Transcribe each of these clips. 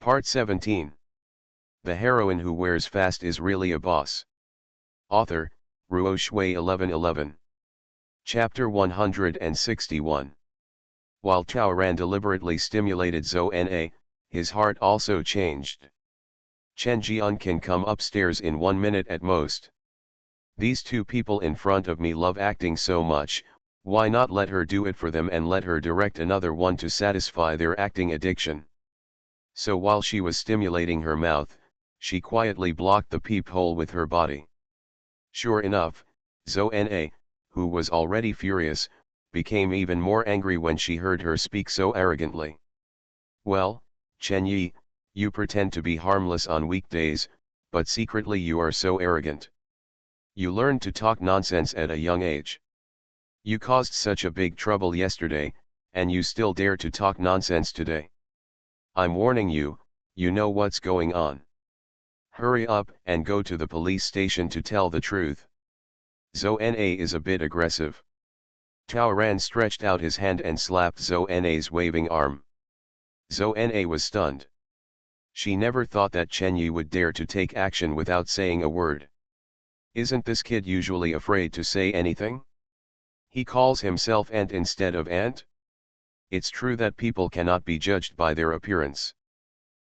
Part 17. The heroine who wears fast is really a boss. Author, Ruo Shui 1111. Chapter 161. While Chao Ran deliberately stimulated Zhou Na, his heart also changed. Chen Jian can come upstairs in 1 minute at most. These two people in front of me love acting so much, why not let her do it for them and let her direct another one to satisfy their acting addiction? So while she was stimulating her mouth, she quietly blocked the peephole with her body. Sure enough, Zhou Na, who was already furious, became even more angry when she heard her speak so arrogantly. Well, Chen Yi, you pretend to be harmless on weekdays, but secretly you are so arrogant. You learned to talk nonsense at a young age. You caused such a big trouble yesterday, and you still dare to talk nonsense today. I'm warning you, you know what's going on. Hurry up and go to the police station to tell the truth. Zhou Na is a bit aggressive. Chao Ran stretched out his hand and slapped Zhou Na's waving arm. Zhou Na was stunned. She never thought that Chen Yi would dare to take action without saying a word. Isn't this kid usually afraid to say anything? He calls himself Ant instead of Ant? It's true that people cannot be judged by their appearance.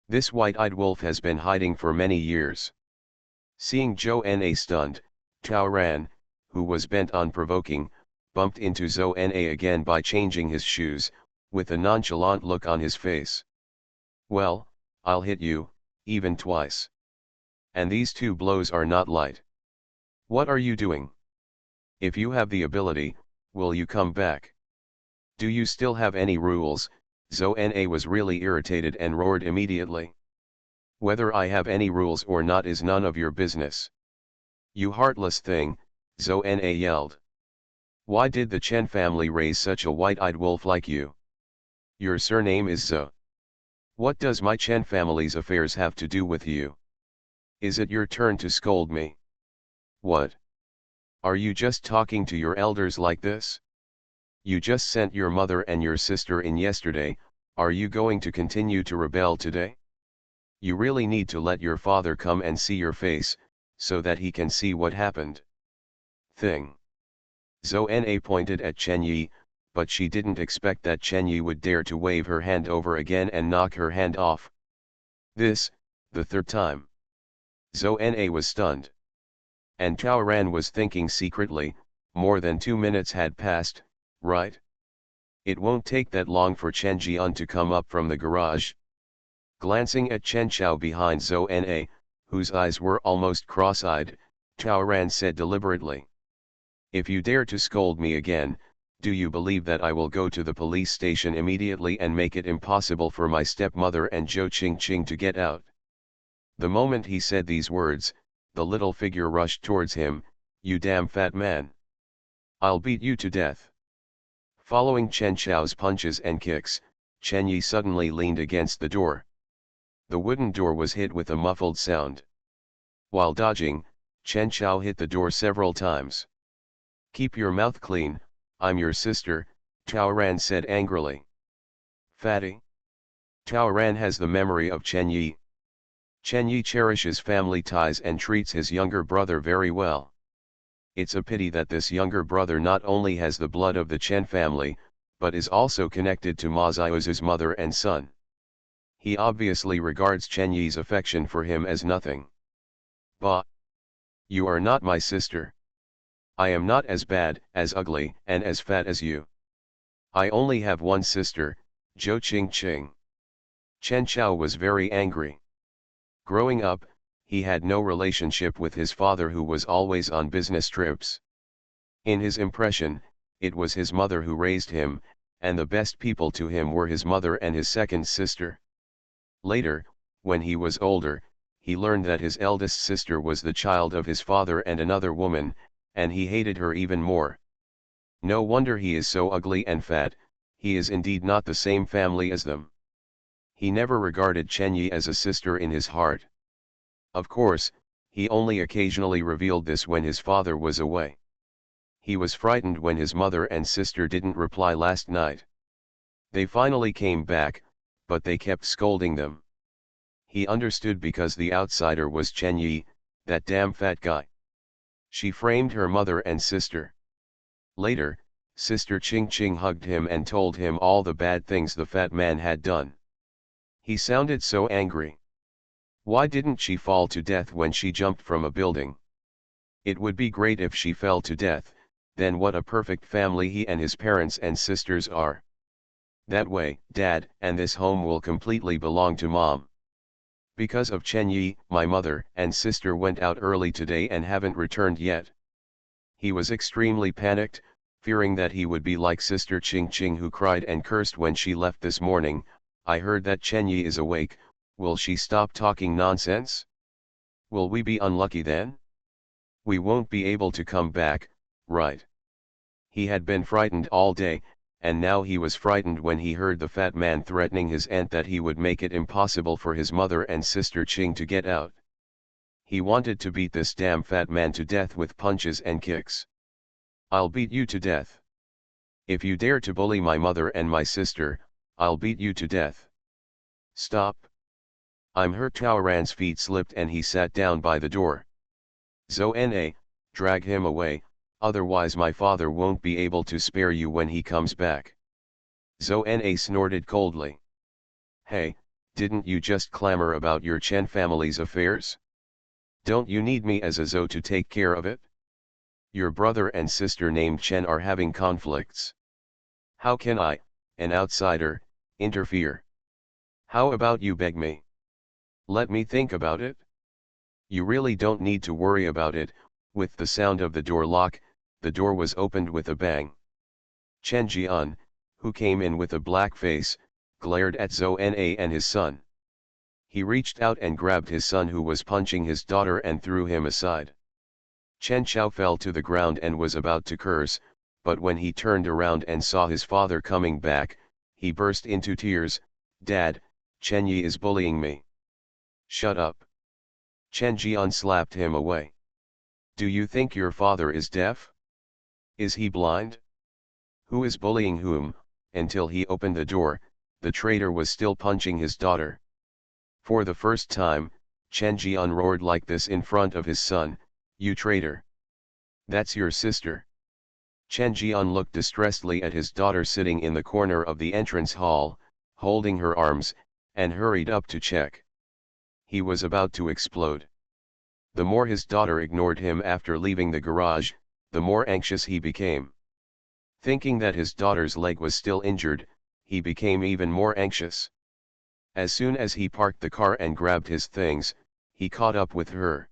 This white-eyed wolf has been hiding for many years. Seeing Zhou Na stunned, Chao Ran, who was bent on provoking, bumped into Zhou Na again by changing his shoes, with a nonchalant look on his face. Well, I'll hit you, even twice. And these two blows are not light. What are you doing? If you have the ability, will you come back? Do you still have any rules? Zhou Na was really irritated and roared immediately. Whether I have any rules or not is none of your business. You heartless thing, Zhou Na yelled. Why did the Chen family raise such a white-eyed wolf like you? Your surname is Zhou. What does my Chen family's affairs have to do with you? Is it your turn to scold me? What? Are you just talking to your elders like this? You just sent your mother and your sister in yesterday, are you going to continue to rebel today? You really need to let your father come and see your face, so that he can see what happened. Thing. Zhou Na pointed at Chen Yi, but she didn't expect that Chen Yi would dare to wave her hand over again and knock her hand off. This, the third time. Zhou Na was stunned. And Chao Ran was thinking secretly, more than 2 minutes had passed, right? It won't take that long for Chen Jian to come up from the garage. Glancing at Chen Chao behind Zhou Na, whose eyes were almost cross-eyed, Chao Ran said deliberately. If you dare to scold me again, do you believe that I will go to the police station immediately and make it impossible for my stepmother and Zhou Qingqing to get out? The moment he said these words, the little figure rushed towards him. You damn fat man. I'll beat you to death. Following Chen Chao's punches and kicks, Chen Yi suddenly leaned against the door. The wooden door was hit with a muffled sound. While dodging, Chen Chao hit the door several times. Keep your mouth clean, I'm your sister, Chao Ran said angrily. Fatty. Chao Ran has the memory of Chen Yi. Chen Yi cherishes family ties and treats his younger brother very well. It's a pity that this younger brother not only has the blood of the Chen family, but is also connected to Ma Xiaozu's mother and son. He obviously regards Chen Yi's affection for him as nothing. Bah! You are not my sister. I am not as bad, as ugly, and as fat as you. I only have one sister, Zhou Qingqing. Chen Chao was very angry. Growing up, he had no relationship with his father who was always on business trips. In his impression, it was his mother who raised him, and the best people to him were his mother and his second sister. Later, when he was older, he learned that his eldest sister was the child of his father and another woman, and he hated her even more. No wonder he is so ugly and fat, he is indeed not the same family as them. He never regarded Chen Yi as a sister in his heart. Of course, he only occasionally revealed this when his father was away. He was frightened when his mother and sister didn't reply last night. They finally came back, but they kept scolding them. He understood because the outsider was Chen Yi, that damn fat guy. She framed her mother and sister. Later, Sister Ching Ching hugged him and told him all the bad things the fat man had done. He sounded so angry. Why didn't she fall to death when she jumped from a building? It would be great if she fell to death, then what a perfect family he and his parents and sisters are. That way, Dad and this home will completely belong to Mom. Because of Chen Yi, my mother and sister went out early today and haven't returned yet. He was extremely panicked, fearing that he would be like Sister Ching Ching, who cried and cursed when she left this morning. I heard that Chen Yi is awake. Will she stop talking nonsense? Will we be unlucky then? We won't be able to come back, right? He had been frightened all day, and now he was frightened when he heard the fat man threatening his aunt that he would make it impossible for his mother and Sister Ching to get out. He wanted to beat this damn fat man to death with punches and kicks. I'll beat you to death. If you dare to bully my mother and my sister, I'll beat you to death. Stop. I'm hurt. Taoran's feet slipped and he sat down by the door. Zona, drag him away, otherwise my father won't be able to spare you when he comes back. Zona snorted coldly. Hey, didn't you just clamor about your Chen family's affairs? Don't you need me as a Zo to take care of it? Your brother and sister named Chen are having conflicts. How can I, an outsider, interfere? How about you beg me? Let me think about it. You really don't need to worry about it. With the sound of the door lock, the door was opened with a bang. Chen Jian, who came in with a black face, glared at Zhou Na and his son. He reached out and grabbed his son, who was punching his daughter, and threw him aside. Chen Xiao fell to the ground and was about to curse, but when he turned around and saw his father coming back, he burst into tears. Dad, Chen Yi is bullying me. Shut up. Chen Jian slapped him away. Do you think your father is deaf? Is he blind? Who is bullying whom? Until he opened the door, the traitor was still punching his daughter. For the first time, Chen Jian roared like this in front of his son. You traitor! That's your sister. Chen Jian looked distressedly at his daughter sitting in the corner of the entrance hall, holding her arms, and hurried up to check. He was about to explode. The more his daughter ignored him after leaving the garage, the more anxious he became. Thinking that his daughter's leg was still injured, he became even more anxious. As soon as he parked the car and grabbed his things, he caught up with her.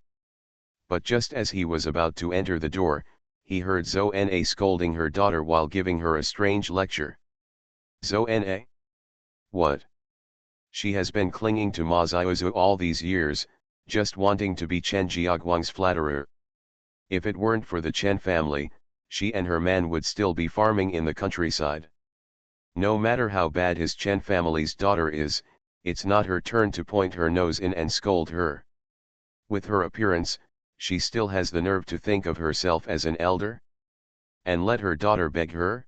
But just as he was about to enter the door, he heard Zhou Na scolding her daughter while giving her a strange lecture. Zhou Na? What? She has been clinging to Ma Xiaozu all these years, just wanting to be Chen Jiaguang's flatterer. If it weren't for the Chen family, she and her man would still be farming in the countryside. No matter how bad his Chen family's daughter is, it's not her turn to point her nose in and scold her. With her appearance, she still has the nerve to think of herself as an elder? And let her daughter beg her?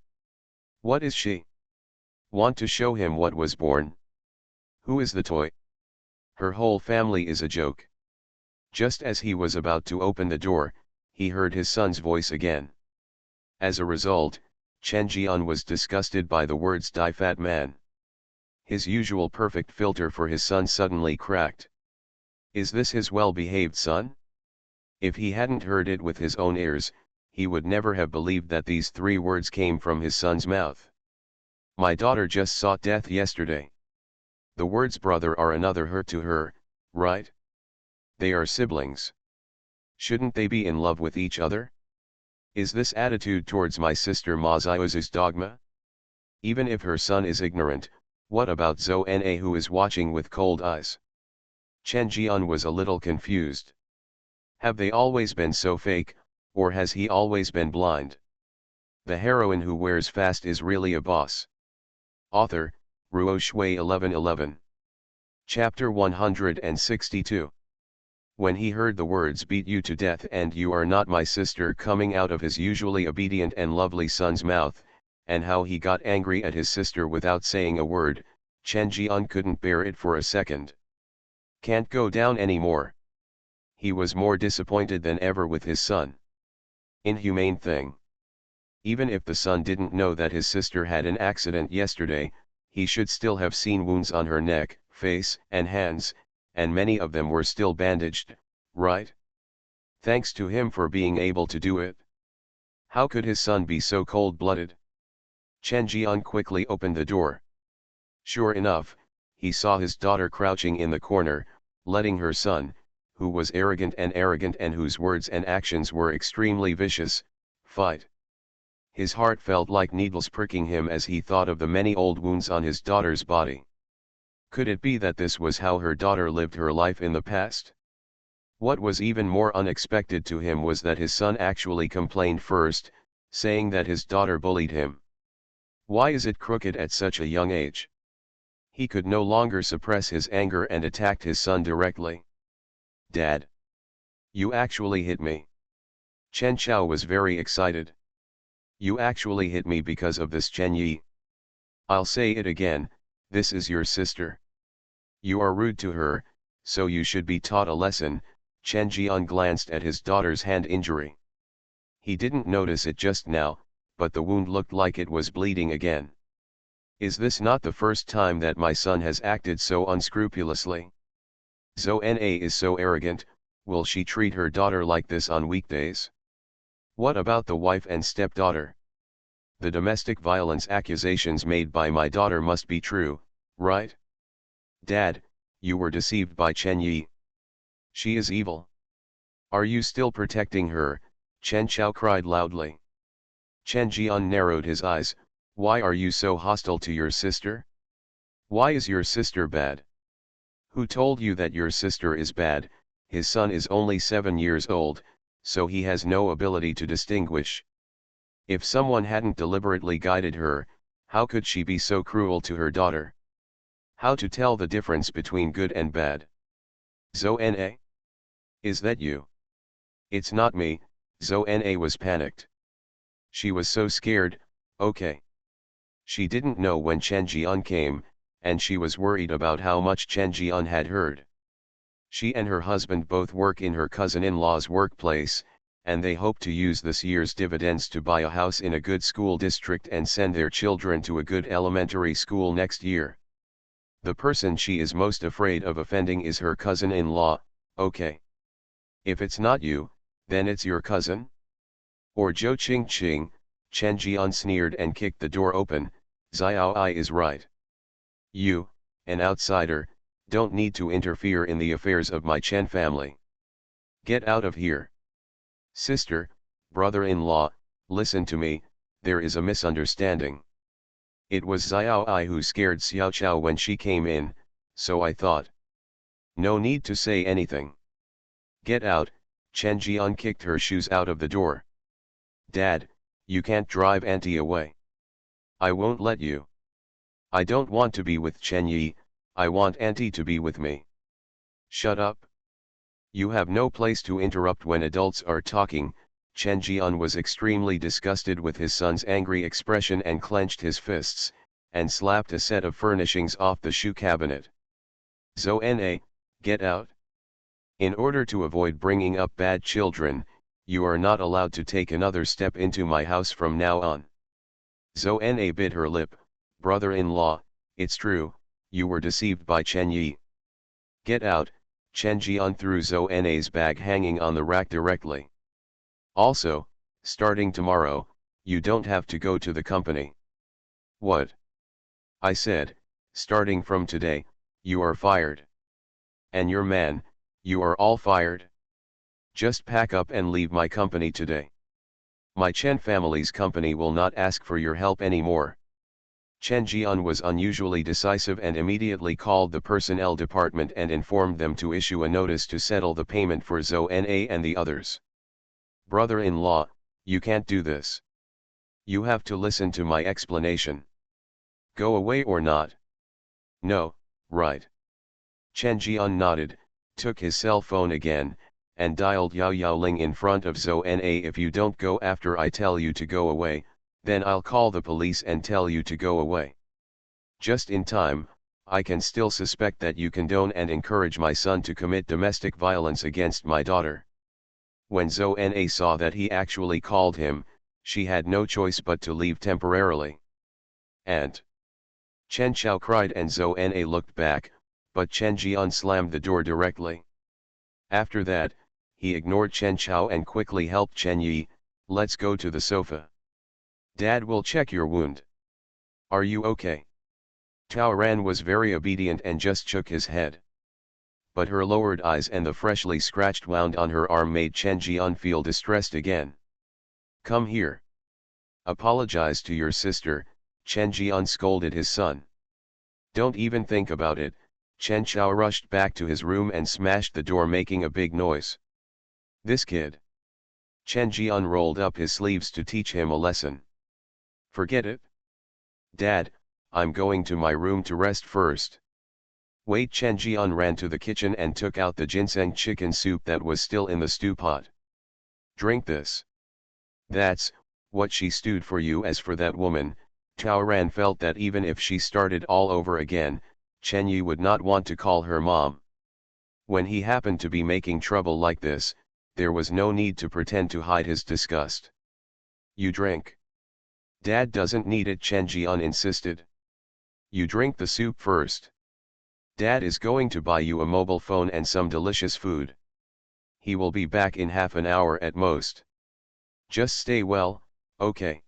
What is she? Want to show him what was born? Who is the toy? Her whole family is a joke. Just as he was about to open the door, he heard his son's voice again. As a result, Chen Jian was disgusted by the words "die fat man." His usual perfect filter for his son suddenly cracked. Is this his well-behaved son? If he hadn't heard it with his own ears, he would never have believed that these three words came from his son's mouth. My daughter just saw death yesterday. The words brother are another hurt to her, right? They are siblings. Shouldn't they be in love with each other? Is this attitude towards my sister Ma Xiaozu's dogma? Even if her son is ignorant, what about Zhou Na, who is watching with cold eyes? Chen Jian was a little confused. Have they always been so fake, or has he always been blind? The heroine who wears fast is really a boss. Author, Ruo Shui 1111. Chapter 162. When he heard the words "beat you to death and you are not my sister" coming out of his usually obedient and lovely son's mouth, and how he got angry at his sister without saying a word, Chen Jian couldn't bear it for a second. Can't go down anymore. He was more disappointed than ever with his son. Inhumane thing. Even if the son didn't know that his sister had an accident yesterday, he should still have seen wounds on her neck, face, and hands, and many of them were still bandaged, right? Thanks to him for being able to do it. How could his son be so cold-blooded? Chen Jian quickly opened the door. Sure enough, he saw his daughter crouching in the corner, letting her son, who was arrogant and whose words and actions were extremely vicious, fight. His heart felt like needles pricking him as he thought of the many old wounds on his daughter's body. Could it be that this was how her daughter lived her life in the past? What was even more unexpected to him was that his son actually complained first, saying that his daughter bullied him. Why is it crooked at such a young age? He could no longer suppress his anger and attacked his son directly. Dad! You actually hit me. Chen Chao was very excited. You actually hit me because of this, Chen Yi. I'll say it again, this is your sister. You are rude to her, so you should be taught a lesson. Chen Jian glanced at his daughter's hand injury. He didn't notice it just now, but the wound looked like it was bleeding again. Is this not the first time that my son has acted so unscrupulously? Zhou Na is so arrogant, will she treat her daughter like this on weekdays? What about the wife and stepdaughter? The domestic violence accusations made by my daughter must be true, right? Dad, you were deceived by Chen Yi. She is evil. Are you still protecting her? Chen Chao cried loudly. Chen Jian narrowed his eyes. Why are you so hostile to your sister? Why is your sister bad? Who told you that your sister is bad? His son is only 7 years old, so he has no ability to distinguish. If someone hadn't deliberately guided her, how could she be so cruel to her daughter? How to tell the difference between good and bad? Zhou Na? Is that you? It's not me. Zhou Na was panicked. She was so scared. Okay. She didn't know when Chen Jian came, and she was worried about how much Chen Jian had heard. She and her husband both work in her cousin-in-law's workplace, and they hope to use this year's dividends to buy a house in a good school district and send their children to a good elementary school next year. The person she is most afraid of offending is her cousin-in-law. Okay. If it's not you, then it's your cousin? Or Zhou Qingqing. Chen Jian sneered and kicked the door open. Xiao Ai is right. You, an outsider, don't need to interfere in the affairs of my Chen family. Get out of here. Sister, brother-in-law, listen to me, there is a misunderstanding. It was Xiao Ai who scared Xiao Chao when she came in, so I thought. No need to say anything. Get out. Chen Jian kicked her shoes out of the door. Dad, you can't drive Auntie away. I won't let you. I don't want to be with Chen Yi, I want Auntie to be with me. Shut up. You have no place to interrupt when adults are talking. Chen Jian was extremely disgusted with his son's angry expression and clenched his fists, and slapped a set of furnishings off the shoe cabinet. Zhou Na, get out. In order to avoid bringing up bad children, you are not allowed to take another step into my house from now on. Zhou Na bit her lip. Brother-in-law, it's true, you were deceived by Chen Yi. Get out. Chen Jian threw Zhou Na's bag hanging on the rack directly. Also, starting tomorrow, you don't have to go to the company. What? I said, starting from today, you are fired. And your man, you are all fired. Just pack up and leave my company today. My Chen family's company will not ask for your help anymore. Chen Jian was unusually decisive and immediately called the personnel department and informed them to issue a notice to settle the payment for Zhou Na and the others. Brother-in-law, you can't do this. You have to listen to my explanation. Go away or not? No, right. Chen Jian nodded, took his cell phone again, and dialed Yao Yaoling in front of Zhou Na. If you don't go after I tell you to go away, then I'll call the police and tell you to go away. Just in time, I can still suspect that you condone and encourage my son to commit domestic violence against my daughter. When Zhou Na saw that he actually called him, she had no choice but to leave temporarily. And Chen Chao cried and Zhou Na looked back, but Chen Jian slammed the door directly. After that, he ignored Chen Chao and quickly helped Chen Yi. Let's go to the sofa. Dad will check your wound. Are you okay? Tao Ran was very obedient and just shook his head. But her lowered eyes and the freshly scratched wound on her arm made Chen Jian feel distressed again. Come here. Apologize to your sister, Chen Jian scolded his son. Don't even think about it. Chen Chao rushed back to his room and smashed the door, making a big noise. This kid. Chen Jian rolled up his sleeves to teach him a lesson. Forget it. Dad, I'm going to my room to rest first. Wait. Chen Jian ran to the kitchen and took out the ginseng chicken soup that was still in the stew pot. Drink this. That's what she stewed for you. As for that woman, Tao Ran felt that even if she started all over again, Chen Yi would not want to call her mom. When he happened to be making trouble like this, there was no need to pretend to hide his disgust. You drink. Dad doesn't need it, Chen Jian insisted. You drink the soup first. Dad is going to buy you a mobile phone and some delicious food. He will be back in half an hour at most. Just stay well, okay?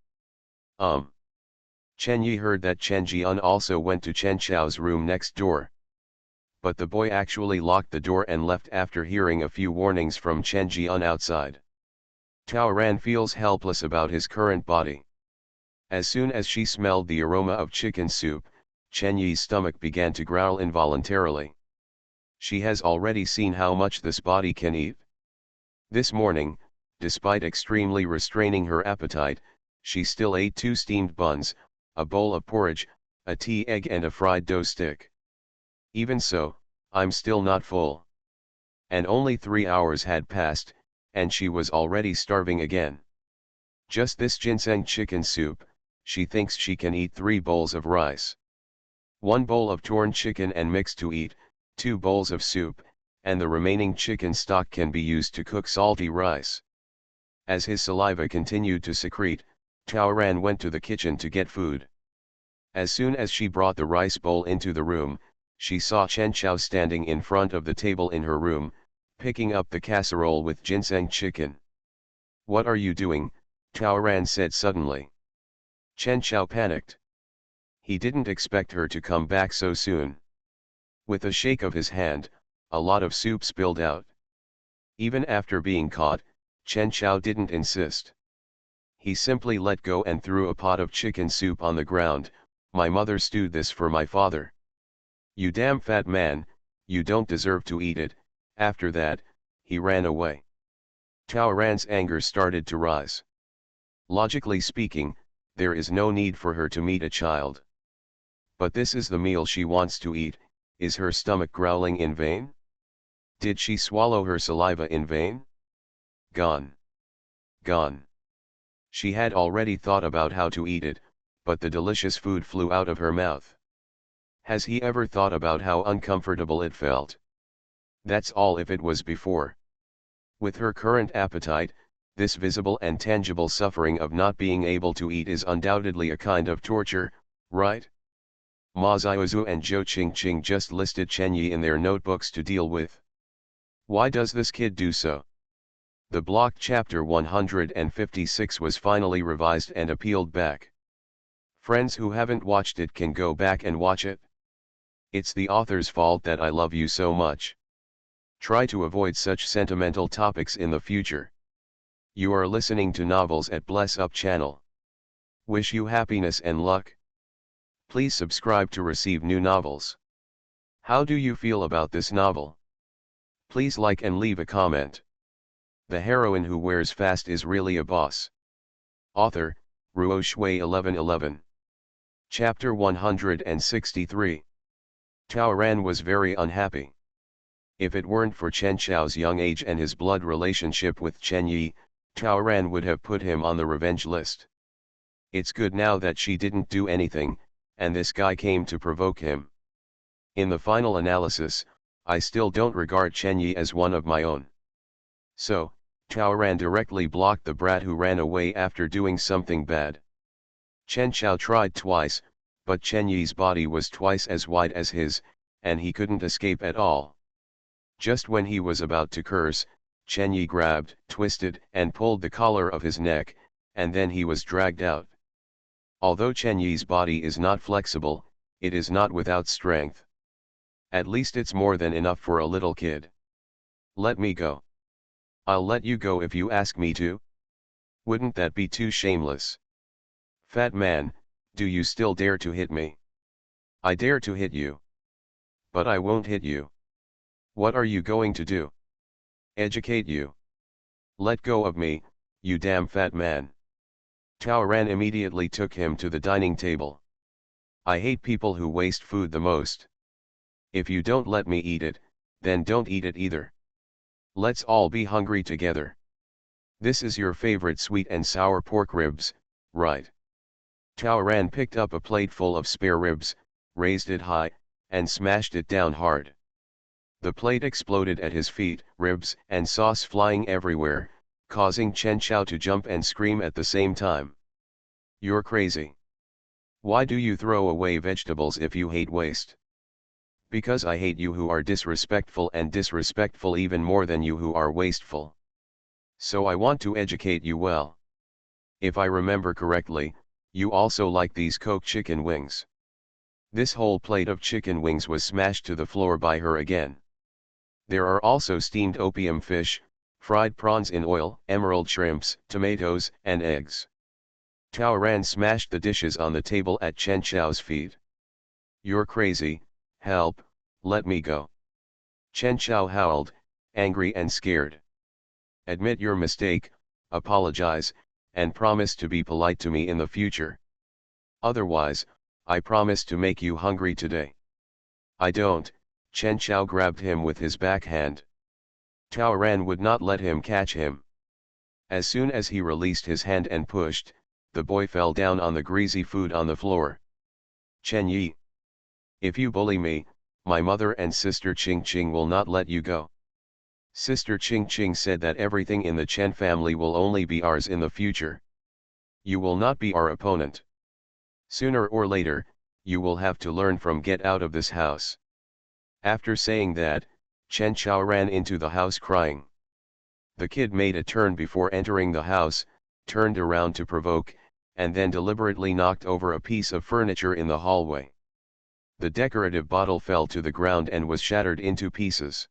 Chen Yi heard that Chen Jian also went to Chen Chao's room next door. But the boy actually locked the door and left after hearing a few warnings from Chen Jian outside. Tao Ran feels helpless about his current body. As soon as she smelled the aroma of chicken soup, Chen Yi's stomach began to growl involuntarily. She has already seen how much this body can eat. This morning, despite extremely restraining her appetite, she still ate 2 steamed buns, a bowl of porridge, a tea egg and a fried dough stick. Even so, I'm still not full. And only 3 hours had passed, and she was already starving again. Just this ginseng chicken soup, she thinks she can eat 3 bowls of rice. 1 bowl of torn chicken and mixed to eat, 2 bowls of soup, and the remaining chicken stock can be used to cook salty rice. As his saliva continued to secrete, Tao Ran went to the kitchen to get food. As soon as she brought the rice bowl into the room, she saw Chen Chao standing in front of the table in her room, picking up the casserole with ginseng chicken. What are you doing? Tao Ran said suddenly. Chen Chao panicked. He didn't expect her to come back so soon. With a shake of his hand, a lot of soup spilled out. Even after being caught, Chen Chao didn't insist. He simply let go and threw a pot of chicken soup on the ground. My mother stewed this for my father. You damn fat man, you don't deserve to eat it. After that, he ran away. Tao Ran's anger started to rise. Logically speaking, there is no need for her to meet a child. But this is the meal she wants to eat. Is her stomach growling in vain? Did she swallow her saliva in vain? Gone. Gone. She had already thought about how to eat it, but the delicious food flew out of her mouth. Has he ever thought about how uncomfortable it felt? That's all if it was before. With her current appetite, this visible and tangible suffering of not being able to eat is undoubtedly a kind of torture, right? Ma Xiaozu and Zhou Qingqing just listed Chen Yi in their notebooks to deal with. Why does this kid do so? The block chapter 156 was finally revised and appealed back. Friends who haven't watched it can go back and watch it. It's the author's fault that I love you so much. Try to avoid such sentimental topics in the future. You are listening to Novels at Bless Up channel. Wish you happiness and luck. Please subscribe to receive new novels. How do you feel about this novel? Please like and leave a comment. The heroine who wears fast is really a boss. Author, Ruo Shui 1111. Chapter 163. Tao Ran was very unhappy. If it weren't for Chen Chao's young age and his blood relationship with Chen Yi, Tao Ran would have put him on the revenge list. It's good now that she didn't do anything, and this guy came to provoke him. In the final analysis, I still don't regard Chen Yi as one of my own. So, Tao Ran directly blocked the brat who ran away after doing something bad. Chen Chao tried twice, but Chen Yi's body was twice as wide as his, and he couldn't escape at all. Just when he was about to curse, Chen Yi grabbed, twisted, and pulled the collar of his neck, and then he was dragged out. Although Chen Yi's body is not flexible, it is not without strength. At least it's more than enough for a little kid. Let me go. I'll let you go if you ask me to. Wouldn't that be too shameless? Fat man, do you still dare to hit me? I dare to hit you. But I won't hit you. What are you going to do? Educate you. Let go of me, you damn fat man. Tao Ran immediately took him to the dining table. I hate people who waste food the most. If you don't let me eat it, then don't eat it either. Let's all be hungry together. This is your favorite sweet and sour pork ribs, right? Tao Ran picked up a plate full of spare ribs, raised it high, and smashed it down hard. The plate exploded at his feet, ribs and sauce flying everywhere, causing Chen Chao to jump and scream at the same time. You're crazy. Why do you throw away vegetables if you hate waste? Because I hate you who are disrespectful, and disrespectful even more than you who are wasteful. So I want to educate you well. If I remember correctly, you also like these Coke chicken wings. This whole plate of chicken wings was smashed to the floor by her again. There are also steamed opium fish, fried prawns in oil, emerald shrimps, tomatoes, and eggs. Tao Ran smashed the dishes on the table at Chen Chao's feet. You're crazy, help, let me go. Chen Chao howled, angry and scared. Admit your mistake, apologize, and promise to be polite to me in the future. Otherwise, I promise to make you hungry today. I don't. Chen Chao grabbed him with his backhand. Tao Ran would not let him catch him. As soon as he released his hand and pushed, the boy fell down on the greasy food on the floor. Chen Yi. If you bully me, my mother and sister Ching Ching will not let you go. Sister Ching Ching said that everything in the Chen family will only be ours in the future. You will not be our opponent. Sooner or later, you will have to learn from get out of this house. After saying that, Chen Chao ran into the house crying. The kid made a turn before entering the house, turned around to provoke, and then deliberately knocked over a piece of furniture in the hallway. The decorative bottle fell to the ground and was shattered into pieces.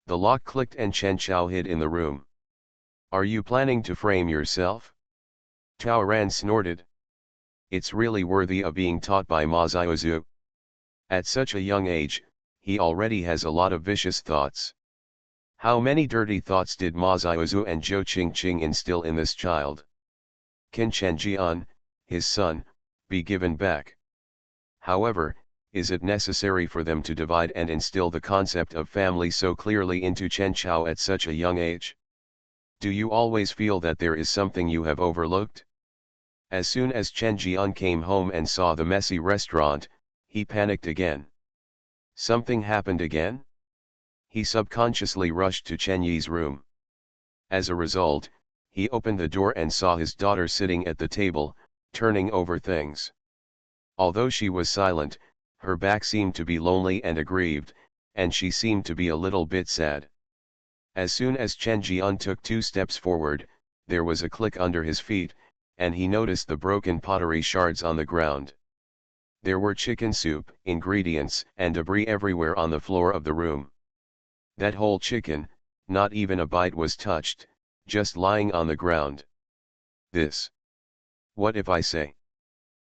The lock clicked and Chen Chao hid in the room. Are you planning to frame yourself? Tao Ran snorted. It's really worthy of being taught by Ma Xiaozu. At such a young age, he already has a lot of vicious thoughts. How many dirty thoughts did Ma Xiaozu and Zhou Qingqing instill in this child? Can Chen Jian, his son, be given back? However, is it necessary for them to divide and instill the concept of family so clearly into Chen Chao at such a young age? Do you always feel that there is something you have overlooked? As soon as Chen Jian came home and saw the messy restaurant, he panicked again. Something happened again? He subconsciously rushed to Chen Yi's room. As a result, he opened the door and saw his daughter sitting at the table, turning over things. Although she was silent, her back seemed to be lonely and aggrieved, and she seemed to be a little bit sad. As soon as Chen Jian took 2 steps forward, there was a click under his feet, and he noticed the broken pottery shards on the ground. There were chicken soup, ingredients, and debris everywhere on the floor of the room. That whole chicken, not even a bite was touched, just lying on the ground. This. What if I say?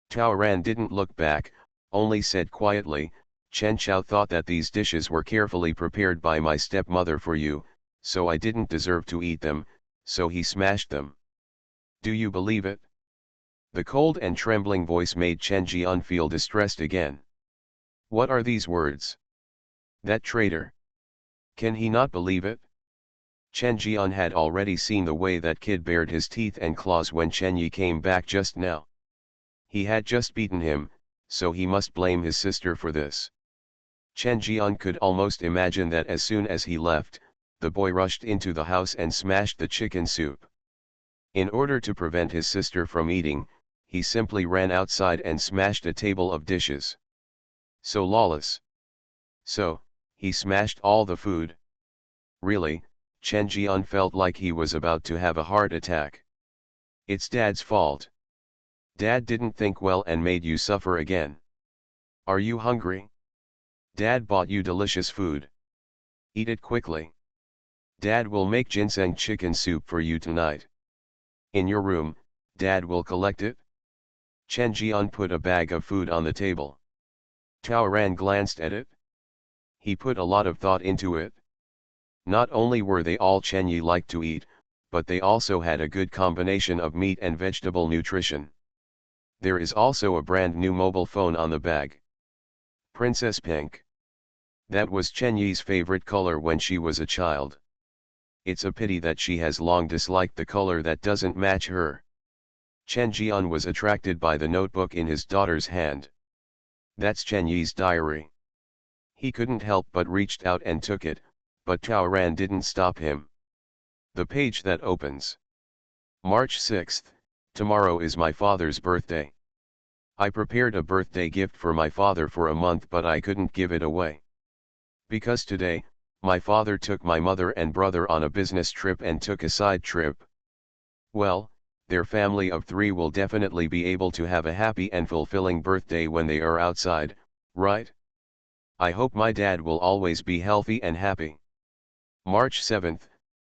Tao Ran didn't look back, only said quietly, Chen Chao thought that these dishes were carefully prepared by my stepmother for you, so I didn't deserve to eat them, so he smashed them. Do you believe it? The cold and trembling voice made Chen Jian feel distressed again. What are these words? That traitor. Can he not believe it? Chen Jian had already seen the way that kid bared his teeth and claws when Chen Yi came back just now. He had just beaten him, so he must blame his sister for this. Chen Jian could almost imagine that as soon as he left, the boy rushed into the house and smashed the chicken soup. In order to prevent his sister from eating, he simply ran outside and smashed a table of dishes. So lawless. So, he smashed all the food. Really, Chen Jian felt like he was about to have a heart attack. It's Dad's fault. Dad didn't think well and made you suffer again. Are you hungry? Dad bought you delicious food. Eat it quickly. Dad will make ginseng chicken soup for you tonight. In your room, Dad will collect it. Chen Jian put a bag of food on the table. Tao Ran glanced at it. He put a lot of thought into it. Not only were they all Chen Yi liked to eat, but they also had a good combination of meat and vegetable nutrition. There is also a brand new mobile phone on the bag. Princess Pink. That was Chen Yi's favorite color when she was a child. It's a pity that she has long disliked the color that doesn't match her. Chen Jian was attracted by the notebook in his daughter's hand. That's Chen Yi's diary. He couldn't help but reached out and took it, but Tao Ran didn't stop him. The page that opens. March 6th, tomorrow is my father's birthday. I prepared a birthday gift for my father for a month, but I couldn't give it away. Because today, my father took my mother and brother on a business trip and took a side trip. Well, their family of 3 will definitely be able to have a happy and fulfilling birthday when they are outside, right? I hope my dad will always be healthy and happy. March 7th,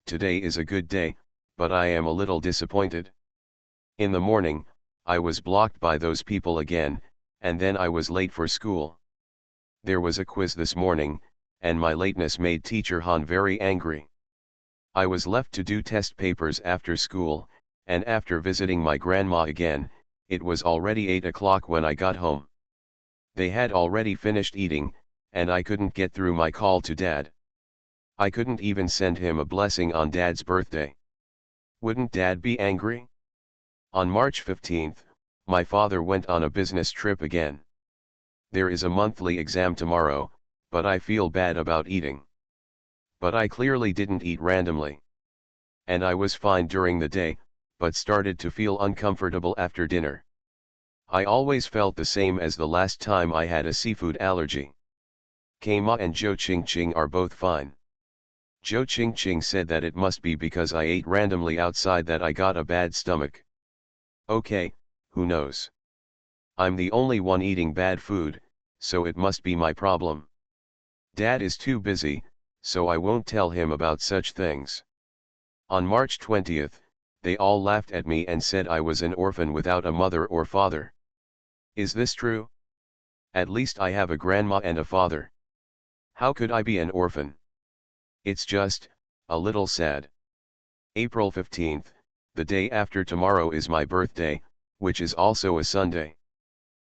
today is a good day, but I am a little disappointed. In the morning, I was blocked by those people again, and then I was late for school. There was a quiz this morning, and my lateness made Teacher Han very angry. I was left to do test papers after school, and after visiting my grandma again, it was already 8 o'clock when I got home. They had already finished eating, and I couldn't get through my call to Dad. I couldn't even send him a blessing on Dad's birthday. Wouldn't Dad be angry? On March 15th, my father went on a business trip again. There is a monthly exam tomorrow, but I feel bad about eating. But I clearly didn't eat randomly. And I was fine during the day, but started to feel uncomfortable after dinner. I always felt the same as the last time I had a seafood allergy. Kama and Zhou Qingqing are both fine. Zhou Qingqing said that it must be because I ate randomly outside that I got a bad stomach. Okay, who knows? I'm the only one eating bad food, so it must be my problem. Dad is too busy, so I won't tell him about such things. On March 20th, they all laughed at me and said I was an orphan without a mother or father. Is this true? At least I have a grandma and a father. How could I be an orphan? It's just, a little sad. April 15th, the day after tomorrow is my birthday, which is also a Sunday.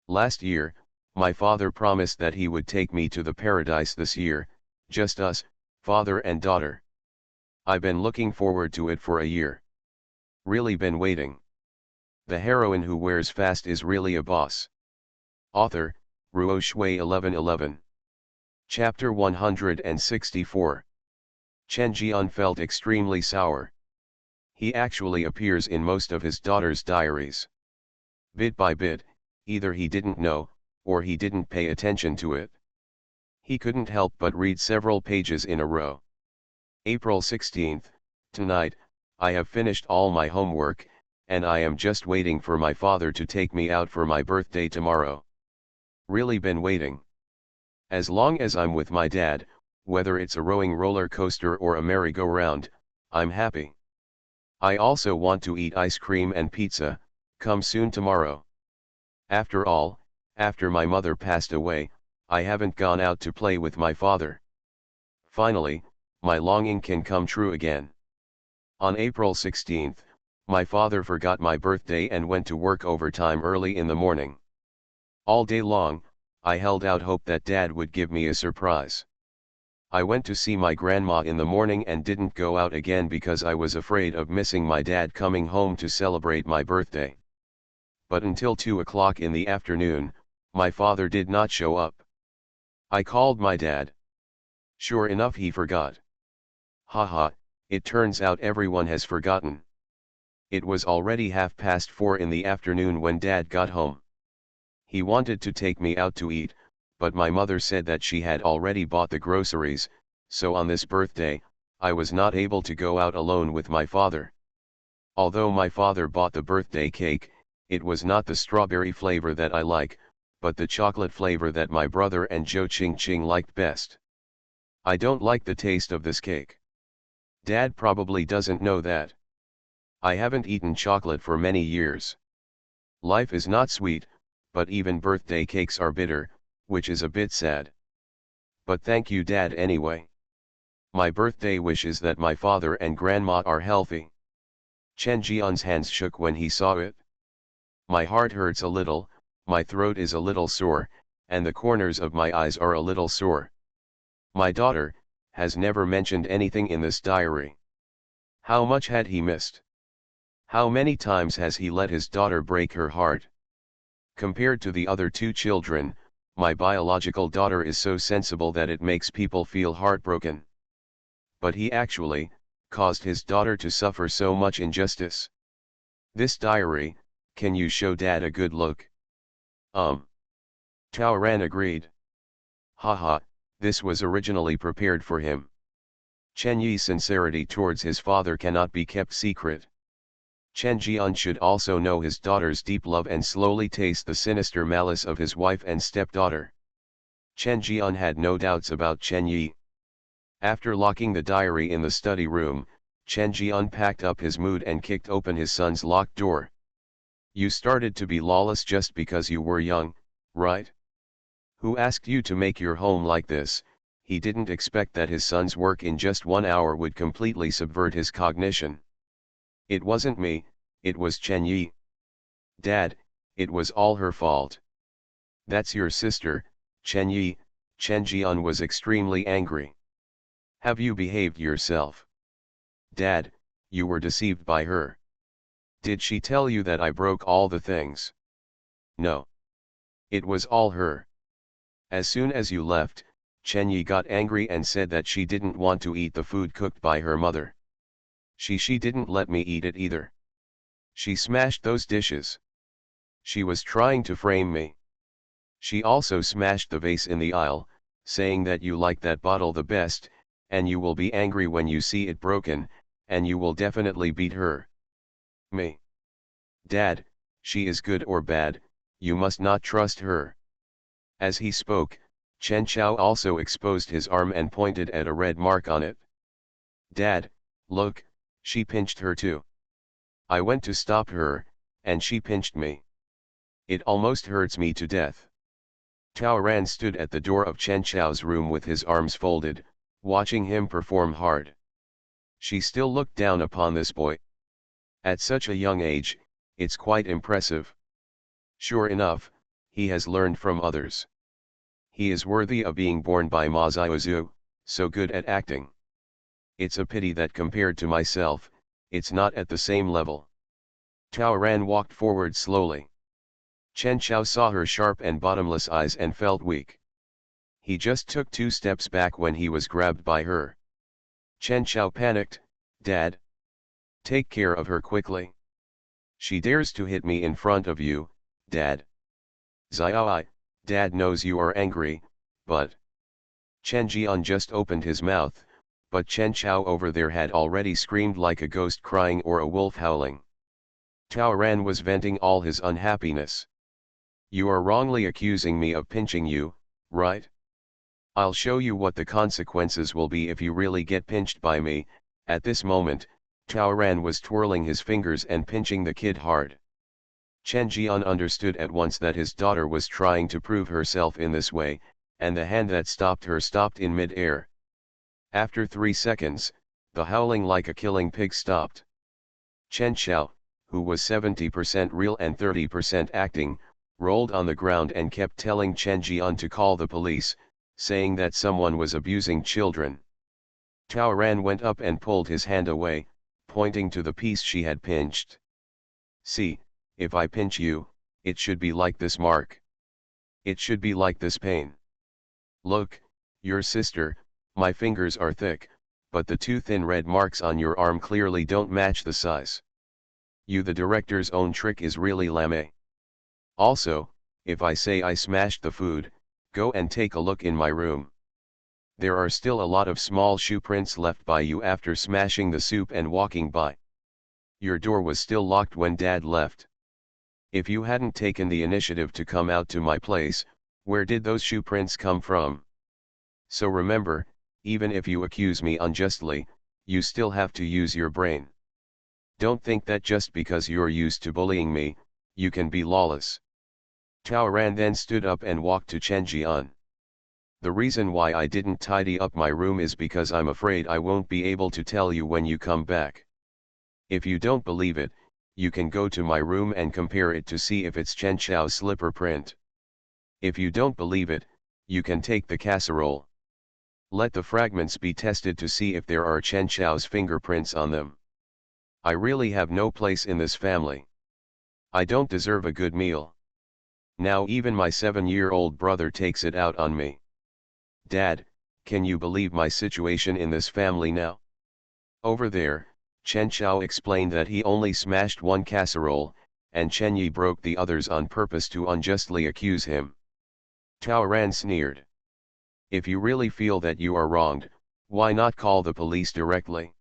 Last year, my father promised that he would take me to the paradise this year, just us, father and daughter. I've been looking forward to it for a year. Really been waiting. The heroine who wears fast is really a boss. Author, Ruo Shui 1111. Chapter 164. Chen Jian felt extremely sour. He actually appears in most of his daughter's diaries. Bit by bit, either he didn't know, or he didn't pay attention to it. He couldn't help but read several pages in a row. April 16th, tonight, I have finished all my homework, and I am just waiting for my father to take me out for my birthday tomorrow. Really been waiting. As long as I'm with my dad, whether it's a rowing roller coaster or a merry-go-round, I'm happy. I also want to eat ice cream and pizza, come soon tomorrow. After all, after my mother passed away, I haven't gone out to play with my father. Finally, my longing can come true again. On April 16th, my father forgot my birthday and went to work overtime early in the morning. All day long, I held out hope that Dad would give me a surprise. I went to see my grandma in the morning and didn't go out again because I was afraid of missing my dad coming home to celebrate my birthday. But until 2 o'clock in the afternoon, my father did not show up. I called my dad. Sure enough, he forgot. Haha, it turns out everyone has forgotten. It was already 4:30 in the afternoon when Dad got home. He wanted to take me out to eat, but my mother said that she had already bought the groceries, so on this birthday, I was not able to go out alone with my father. Although my father bought the birthday cake, it was not the strawberry flavor that I like, but the chocolate flavor that my brother and Joe Ching Ching liked best. I don't like the taste of this cake. Dad probably doesn't know that. I haven't eaten chocolate for many years. Life is not sweet, but even birthday cakes are bitter, which is a bit sad. But thank you, Dad, anyway. My birthday wish is that my father and grandma are healthy. Chen Jian's hands shook when he saw it. My heart hurts a little, my throat is a little sore, and the corners of my eyes are a little sore. My daughter has never mentioned anything in this diary. How much had he missed? How many times has he let his daughter break her heart? Compared to the other two children, my biological daughter is so sensible that it makes people feel heartbroken. But he actually caused his daughter to suffer so much injustice. This diary, can you show Dad a good look? Tao Ran agreed. Haha, this was originally prepared for him. Chen Yi's sincerity towards his father cannot be kept secret. Chen Jian should also know his daughter's deep love and slowly taste the sinister malice of his wife and stepdaughter. Chen Jian had no doubts about Chen Yi. After locking the diary in the study room, Chen Jian packed up his mood and kicked open his son's locked door. You started to be lawless just because you were young, right? Who asked you to make your home like this? He didn't expect that his son's work in just 1 hour would completely subvert his cognition. It wasn't me, it was Chen Yi. Dad, it was all her fault. That's your sister, Chen Yi. Chen Jian was extremely angry. Have you behaved yourself? Dad, you were deceived by her. Did she tell you that I broke all the things? No. It was all her. As soon as you left, Chen Yi got angry and said that she didn't want to eat the food cooked by her mother. She didn't let me eat it either. She smashed those dishes. She was trying to frame me. She also smashed the vase in the aisle, saying that you like that bottle the best, and you will be angry when you see it broken, and you will definitely beat her. Me. Dad, she is good or bad, you must not trust her. As he spoke, Chen Chao also exposed his arm and pointed at a red mark on it. Dad, look, she pinched her too. I went to stop her, and she pinched me. It almost hurts me to death. Tao Ran stood at the door of Chen Chao's room with his arms folded, watching him perform hard. She still looked down upon this boy. At such a young age, it's quite impressive. Sure enough, he has learned from others. He is worthy of being born by Ma Xiaozu, so good at acting. It's a pity that compared to myself, it's not at the same level. Tao Ran walked forward slowly. Chen Chao saw her sharp and bottomless eyes and felt weak. He just took 2 steps back when he was grabbed by her. Chen Chao panicked, Dad. Take care of her quickly. She dares to hit me in front of you, Dad. Xiaoi, Dad knows you are angry, but... Chen Jian just opened his mouth, but Chen Chao over there had already screamed like a ghost crying or a wolf howling. Tao Ran was venting all his unhappiness. You are wrongly accusing me of pinching you, right? I'll show you what the consequences will be if you really get pinched by me. At this moment, Tao Ran was twirling his fingers and pinching the kid hard. Chen Jian understood at once that his daughter was trying to prove herself in this way, and the hand that stopped her stopped in mid-air. After 3 seconds, the howling like a killing pig stopped. Chen Chao, who was 70% real and 30% acting, rolled on the ground and kept telling Chen Jian to call the police, saying that someone was abusing children. Tao Ran went up and pulled his hand away, pointing to the piece she had pinched. See, if I pinch you, it should be like this mark. It should be like this pain. Look, your sister, my fingers are thick, but the two thin red marks on your arm clearly don't match the size. The director's own trick is really lame. Also, if I say I smashed the food, go and take a look in my room. There are still a lot of small shoe prints left by you after smashing the soup and walking by. Your door was still locked when Dad left. If you hadn't taken the initiative to come out to my place, where did those shoe prints come from? So remember, even if you accuse me unjustly, you still have to use your brain. Don't think that just because you're used to bullying me, you can be lawless. Taoran then stood up and walked to Chen Jian. The reason why I didn't tidy up my room is because I'm afraid I won't be able to tell you when you come back. If you don't believe it, you can go to my room and compare it to see if it's Chen Xiao's slipper print. If you don't believe it, you can take the casserole. Let the fragments be tested to see if there are Chen Xiao's fingerprints on them. I really have no place in this family. I don't deserve a good meal. Now even my 7-year-old brother takes it out on me. Dad, can you believe my situation in this family now? Over there, Chen Xiao explained that he only smashed one casserole, and Chen Yi broke the others on purpose to unjustly accuse him. Taoran sneered. If you really feel that you are wronged, why not call the police directly?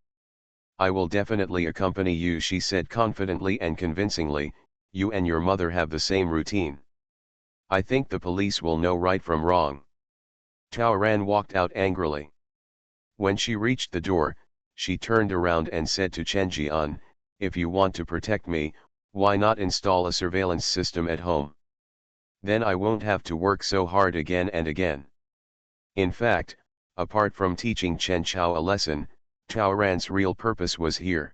I will definitely accompany you, she said confidently and convincingly. You and your mother have the same routine. I think the police will know right from wrong. Taoran walked out angrily. When she reached the door, she turned around and said to Chen Jian, if you want to protect me, why not install a surveillance system at home? Then I won't have to work so hard again and again. In fact, apart from teaching Chen Xiao a lesson, Taoran's real purpose was here.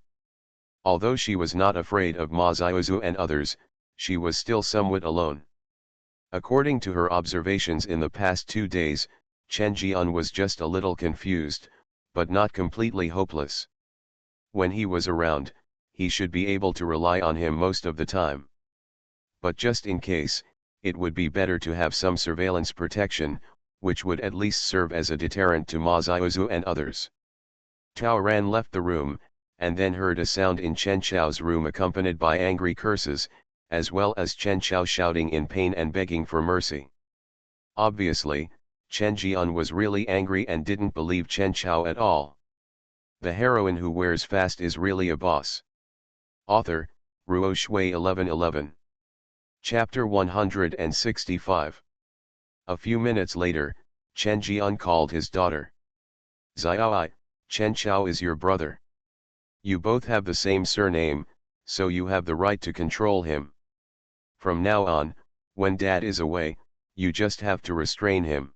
Although she was not afraid of Ma Xiaozu and others, she was still somewhat alone. According to her observations in the past 2 days, Chen Jian was just a little confused, but not completely hopeless. When he was around, he should be able to rely on him most of the time. But just in case, it would be better to have some surveillance protection, which would at least serve as a deterrent to Ma Xiaozu and others. Taoran left the room, and then heard a sound in Chen Xiao's room accompanied by angry curses, as well as Chen Xiao shouting in pain and begging for mercy. Obviously, Chen Jian was really angry and didn't believe Chen Xiao at all. The heroine who wears fast is really a boss. Author, Ruo Shui 1111. Chapter 165. A few minutes later, Chen Jian called his daughter. Xiaoi, Chen Xiao is your brother. You both have the same surname, so you have the right to control him. From now on, when Dad is away, you just have to restrain him.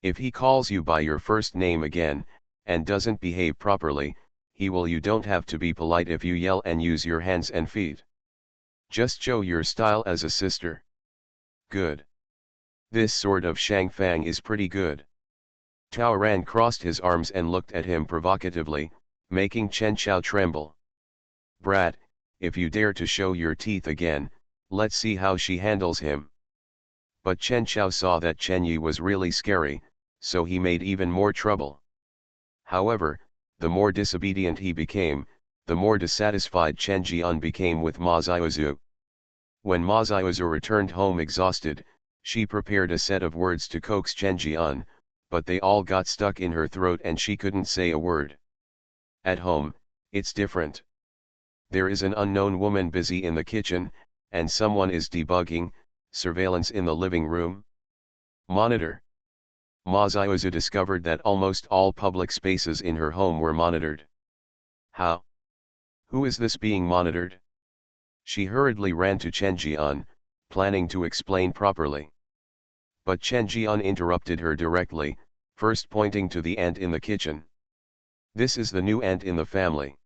If he calls you by your first name again, and doesn't behave properly, you don't have to be polite if you yell and use your hands and feet. Just show your style as a sister. Good. This sort of shangfang is pretty good. Taoran crossed his arms and looked at him provocatively, making Chen Xiao tremble. Brat, if you dare to show your teeth again, let's see how she handles him. But Chen Xiao saw that Chen Yi was really scary, so he made even more trouble. However, the more disobedient he became, the more dissatisfied Chen Jian became with Ma Xiaozu. When Ma Xiaozu returned home exhausted, she prepared a set of words to coax Chen Jian, but they all got stuck in her throat and she couldn't say a word. At home, it's different. There is an unknown woman busy in the kitchen, and someone is debugging, surveillance in the living room. Monitor. Ma Xiaozu discovered that almost all public spaces in her home were monitored. How? Who is this being monitored? She hurriedly ran to Chen Jian, planning to explain properly. But Chen Jian interrupted her directly, first pointing to the aunt in the kitchen. This is the new aunt in the family.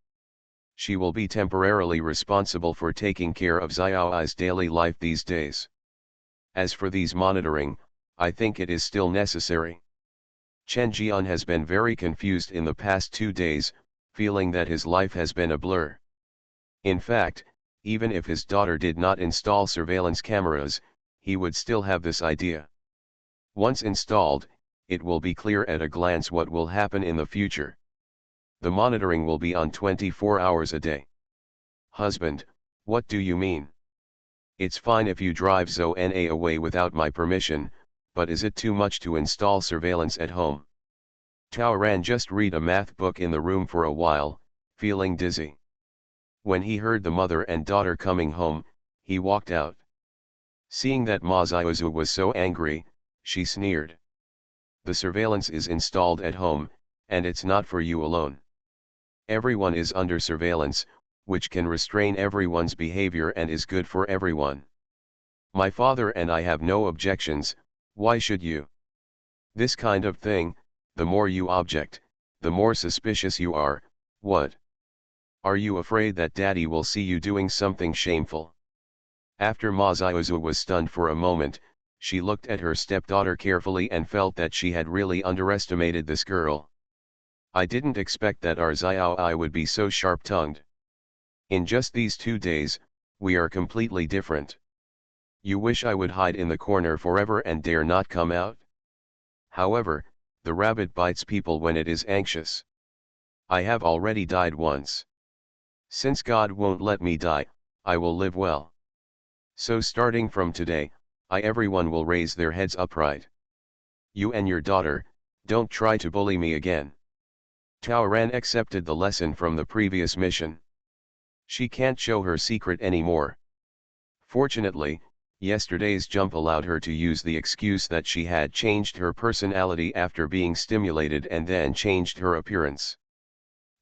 She will be temporarily responsible for taking care of Xiaoi's daily life these days. As for these monitoring, I think it is still necessary. Chen Jian has been very confused in the past 2 days, feeling that his life has been a blur. In fact, even if his daughter did not install surveillance cameras, he would still have this idea. Once installed, it will be clear at a glance what will happen in the future. The monitoring will be on 24 hours a day. Husband, what do you mean? It's fine if you drive Zona away without my permission, but is it too much to install surveillance at home? Taoran just read a math book in the room for a while, feeling dizzy. When he heard the mother and daughter coming home, he walked out. Seeing that Ma Xiaozu was so angry, she sneered. The surveillance is installed at home, and it's not for you alone. Everyone is under surveillance, which can restrain everyone's behavior and is good for everyone. My father and I have no objections, why should you? This kind of thing, the more you object, the more suspicious you are. What? Are you afraid that daddy will see you doing something shameful? After Ma Xiaozu was stunned for a moment, she looked at her stepdaughter carefully and felt that she had really underestimated this girl. I didn't expect that our Xiaoi would be so sharp-tongued. In just these 2 days, we are completely different. You wish I would hide in the corner forever and dare not come out? However, the rabbit bites people when it is anxious. I have already died once. Since God won't let me die, I will live well. So starting from today, everyone will raise their heads upright. You and your daughter, don't try to bully me again. Taoran accepted the lesson from the previous mission. She can't show her secret anymore. Fortunately, yesterday's jump allowed her to use the excuse that she had changed her personality after being stimulated and then changed her appearance.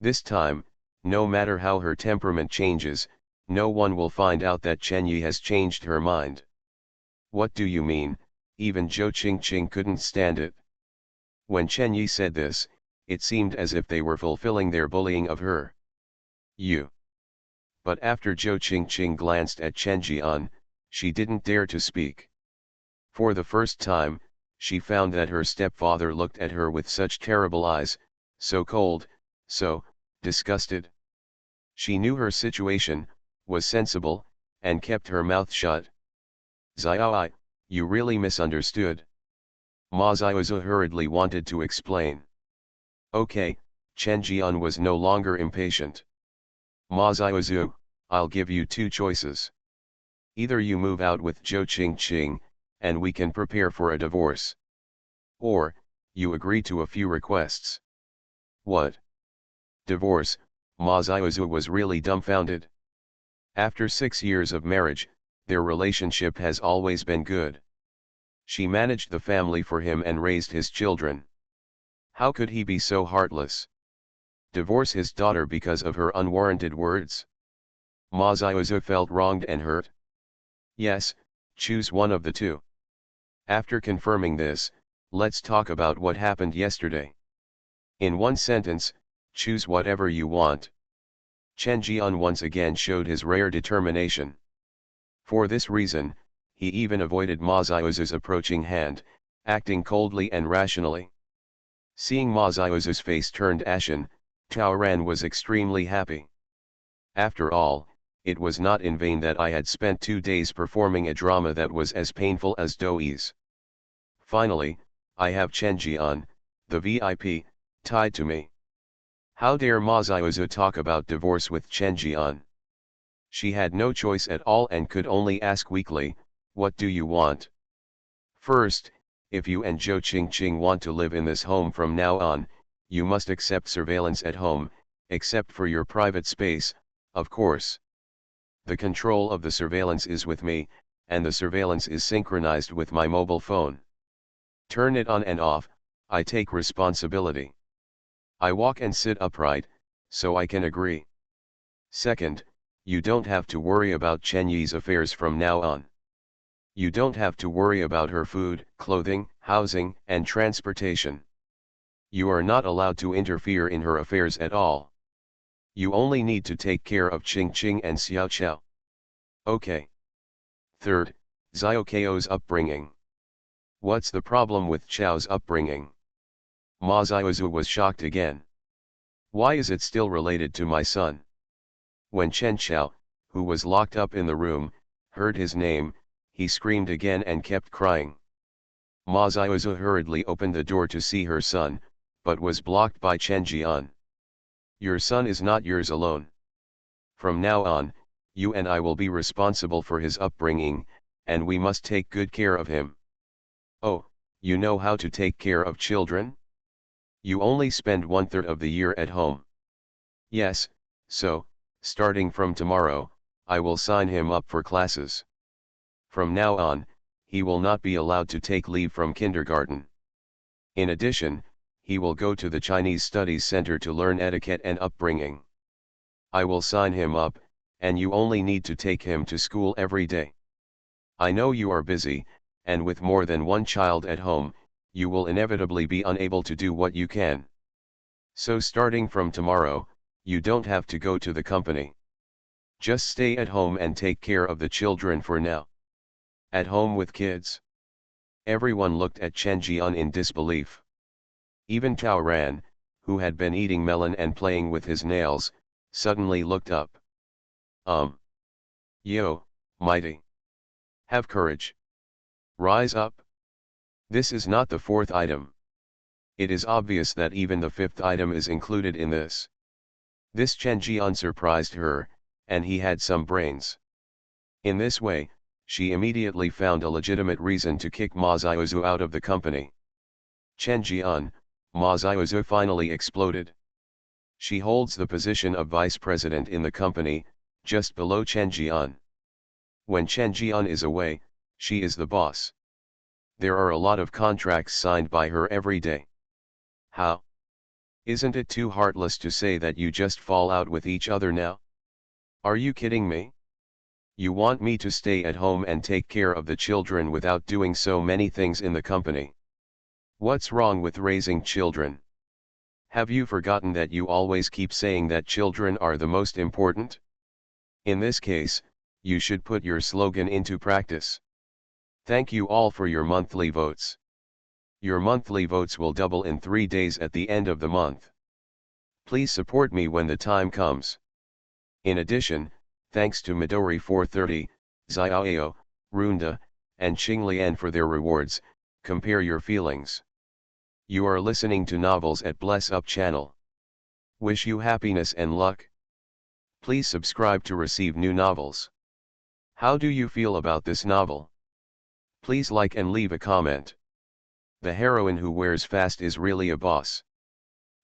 This time, no matter how her temperament changes, no one will find out that Chen Yi has changed her mind. What do you mean? Even Zhou Qingqing couldn't stand it. When Chen Yi said this, it seemed as if they were fulfilling their bullying of her. You. But after Zhou Qingqing glanced at Chen Jian, she didn't dare to speak. For the first time, she found that her stepfather looked at her with such terrible eyes, so cold, so disgusted. She knew her situation, was sensible, and kept her mouth shut. Xiaoi, you really misunderstood. Ma Xiaozu hurriedly wanted to explain. Okay, Chen Jian was no longer impatient. Ma Xiaozu, I'll give you 2 choices. Either you move out with Zhou Qingqing, and we can prepare for a divorce. Or, you agree to a few requests. What? Divorce? Ma Xiaozu was really dumbfounded. After 6 years of marriage, their relationship has always been good. She managed the family for him and raised his children. How could he be so heartless? Divorce his daughter because of her unwarranted words? Ma Xiaozu felt wronged and hurt. Yes, choose one of the 2. After confirming this, let's talk about what happened yesterday. In 1 sentence, choose whatever you want. Chen Jian once again showed his rare determination. For this reason, he even avoided Ma Xiaozu's approaching hand, acting coldly and rationally. Seeing Ma Xiaozu's face turned ashen, Taoran was extremely happy. After all, it was not in vain that I had spent 2 days performing a drama that was as painful as Douyi's. Finally, I have Chen Jian, the VIP, tied to me. How dare Ma Xiaozu talk about divorce with Chen Jian? She had no choice at all and could only ask weakly, what do you want? First, if you and Zhou Qingqing want to live in this home from now on, you must accept surveillance at home, except for your private space, of course. The control of the surveillance is with me, and the surveillance is synchronized with my mobile phone. Turn it on and off, I take responsibility. I walk and sit upright, so I can agree. Second, you don't have to worry about Chen Yi's affairs from now on. You don't have to worry about her food, clothing, housing, and transportation. You are not allowed to interfere in her affairs at all. You only need to take care of Qingqing and Xiaoqiao. Okay. Third, Xiaoqiao's upbringing. What's the problem with Qiao's upbringing? Ma Xiaozu was shocked again. Why is it still related to my son? When Chen Qiao, who was locked up in the room, heard his name, he screamed again and kept crying. Ma Xiaozu hurriedly opened the door to see her son, but was blocked by Chen Jian. Your son is not yours alone. From now on, you and I will be responsible for his upbringing, and we must take good care of him. Oh, you know how to take care of children? You only spend 1/3 of the year at home. Yes, so, starting from tomorrow, I will sign him up for classes. From now on, he will not be allowed to take leave from kindergarten. In addition, he will go to the Chinese Studies Center to learn etiquette and upbringing. I will sign him up, and you only need to take him to school every day. I know you are busy, and with more than one child at home, you will inevitably be unable to do what you can. So starting from tomorrow, you don't have to go to the company. Just stay at home and take care of the children for now. At home with kids? Everyone looked at Chen Jian in disbelief. Even Tao Ran, who had been eating melon and playing with his nails, suddenly looked up. Yo, mighty. Have courage. Rise up. This is not the fourth item. It is obvious that even the fifth item is included in this. This Chen Jian surprised her, and he had some brains. In this way, she immediately found a legitimate reason to kick Ma Xiaozu out of the company. Chen Jian, Ma Xiaozu finally exploded. She holds the position of vice president in the company, just below Chen Jian. When Chen Jian is away, she is the boss. There are a lot of contracts signed by her every day. How? Isn't it too heartless to say that you just fall out with each other now? Are you kidding me? You want me to stay at home and take care of the children without doing so many things in the company? What's wrong with raising children? Have you forgotten that you always keep saying that children are the most important? In this case, you should put your slogan into practice. Thank you all for your monthly votes. Your monthly votes will double in 3 days at the end of the month. Please support me when the time comes. In addition, thanks to Midori 430, Xiaoyao, Runda, and Qinglian for their rewards. Compare your feelings. You are listening to Novels at Bless Up channel. Wish you happiness and luck. Please subscribe to receive new novels. How do you feel about this novel? Please like and leave a comment. The heroine who wears fast is really a boss.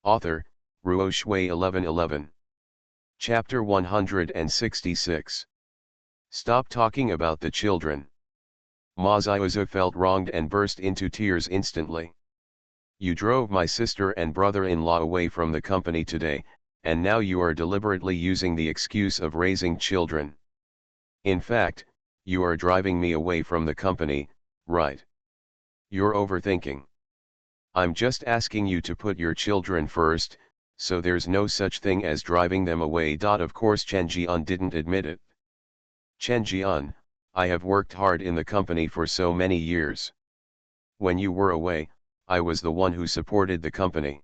Author, Ruo Shui 1111. Chapter 166. Stop talking about the children. Ma Xiaozu felt wronged and burst into tears instantly. You drove my sister and brother-in-law away from the company today, and now you are deliberately using the excuse of raising children. In fact, you are driving me away from the company, right? You're overthinking. I'm just asking you to put your children first, so there's no such thing as driving them away. Of course Chen Jian didn't admit it. Chen Jian, I have worked hard in the company for so many years. When you were away, I was the one who supported the company.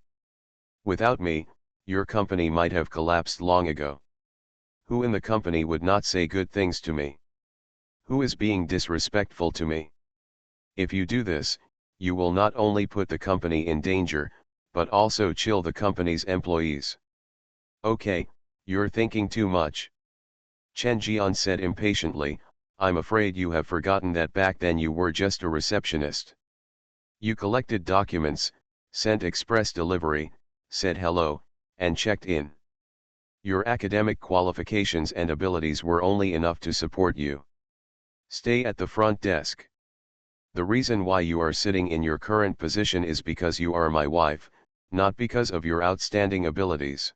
Without me, your company might have collapsed long ago. Who in the company would not say good things to me? Who is being disrespectful to me? If you do this, you will not only put the company in danger, but also chill the company's employees. Okay, you're thinking too much. Chen Jian said impatiently, I'm afraid you have forgotten that back then you were just a receptionist. You collected documents, sent express delivery, said hello, and checked in. Your academic qualifications and abilities were only enough to support you. Stay at the front desk. The reason why you are sitting in your current position is because you are my wife, not because of your outstanding abilities.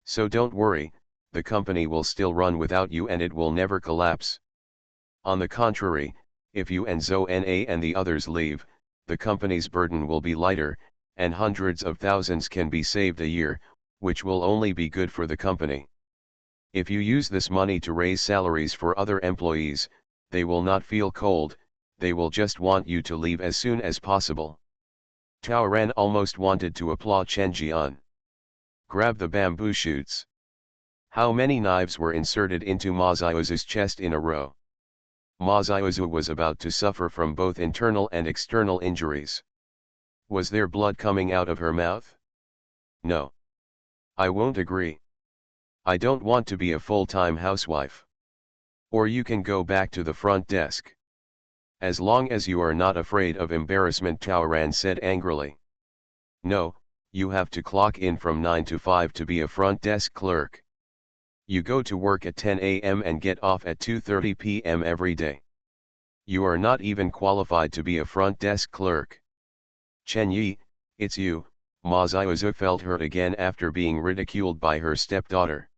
So don't worry, the company will still run without you and it will never collapse. On the contrary, if you and Zhou Na and the others leave, the company's burden will be lighter, and hundreds of thousands can be saved a year, which will only be good for the company. If you use this money to raise salaries for other employees, they will not feel cold, they will just want you to leave as soon as possible. Tao Ran almost wanted to applaud Chen Jian. Grab the bamboo shoots. How many knives were inserted into Ma Xiaozu's chest in a row? Ma Xiaozu was about to suffer from both internal and external injuries. Was there blood coming out of her mouth? No. I won't agree. I don't want to be a full-time housewife. Or you can go back to the front desk. As long as you are not afraid of embarrassment, Taoran said angrily. No, you have to clock in from 9 to 5 to be a front desk clerk. You go to work at 10 a.m. and get off at 2:30 p.m. every day. You are not even qualified to be a front desk clerk. Chen Yi, it's you. Ma Xiaozu felt hurt again after being ridiculed by her stepdaughter.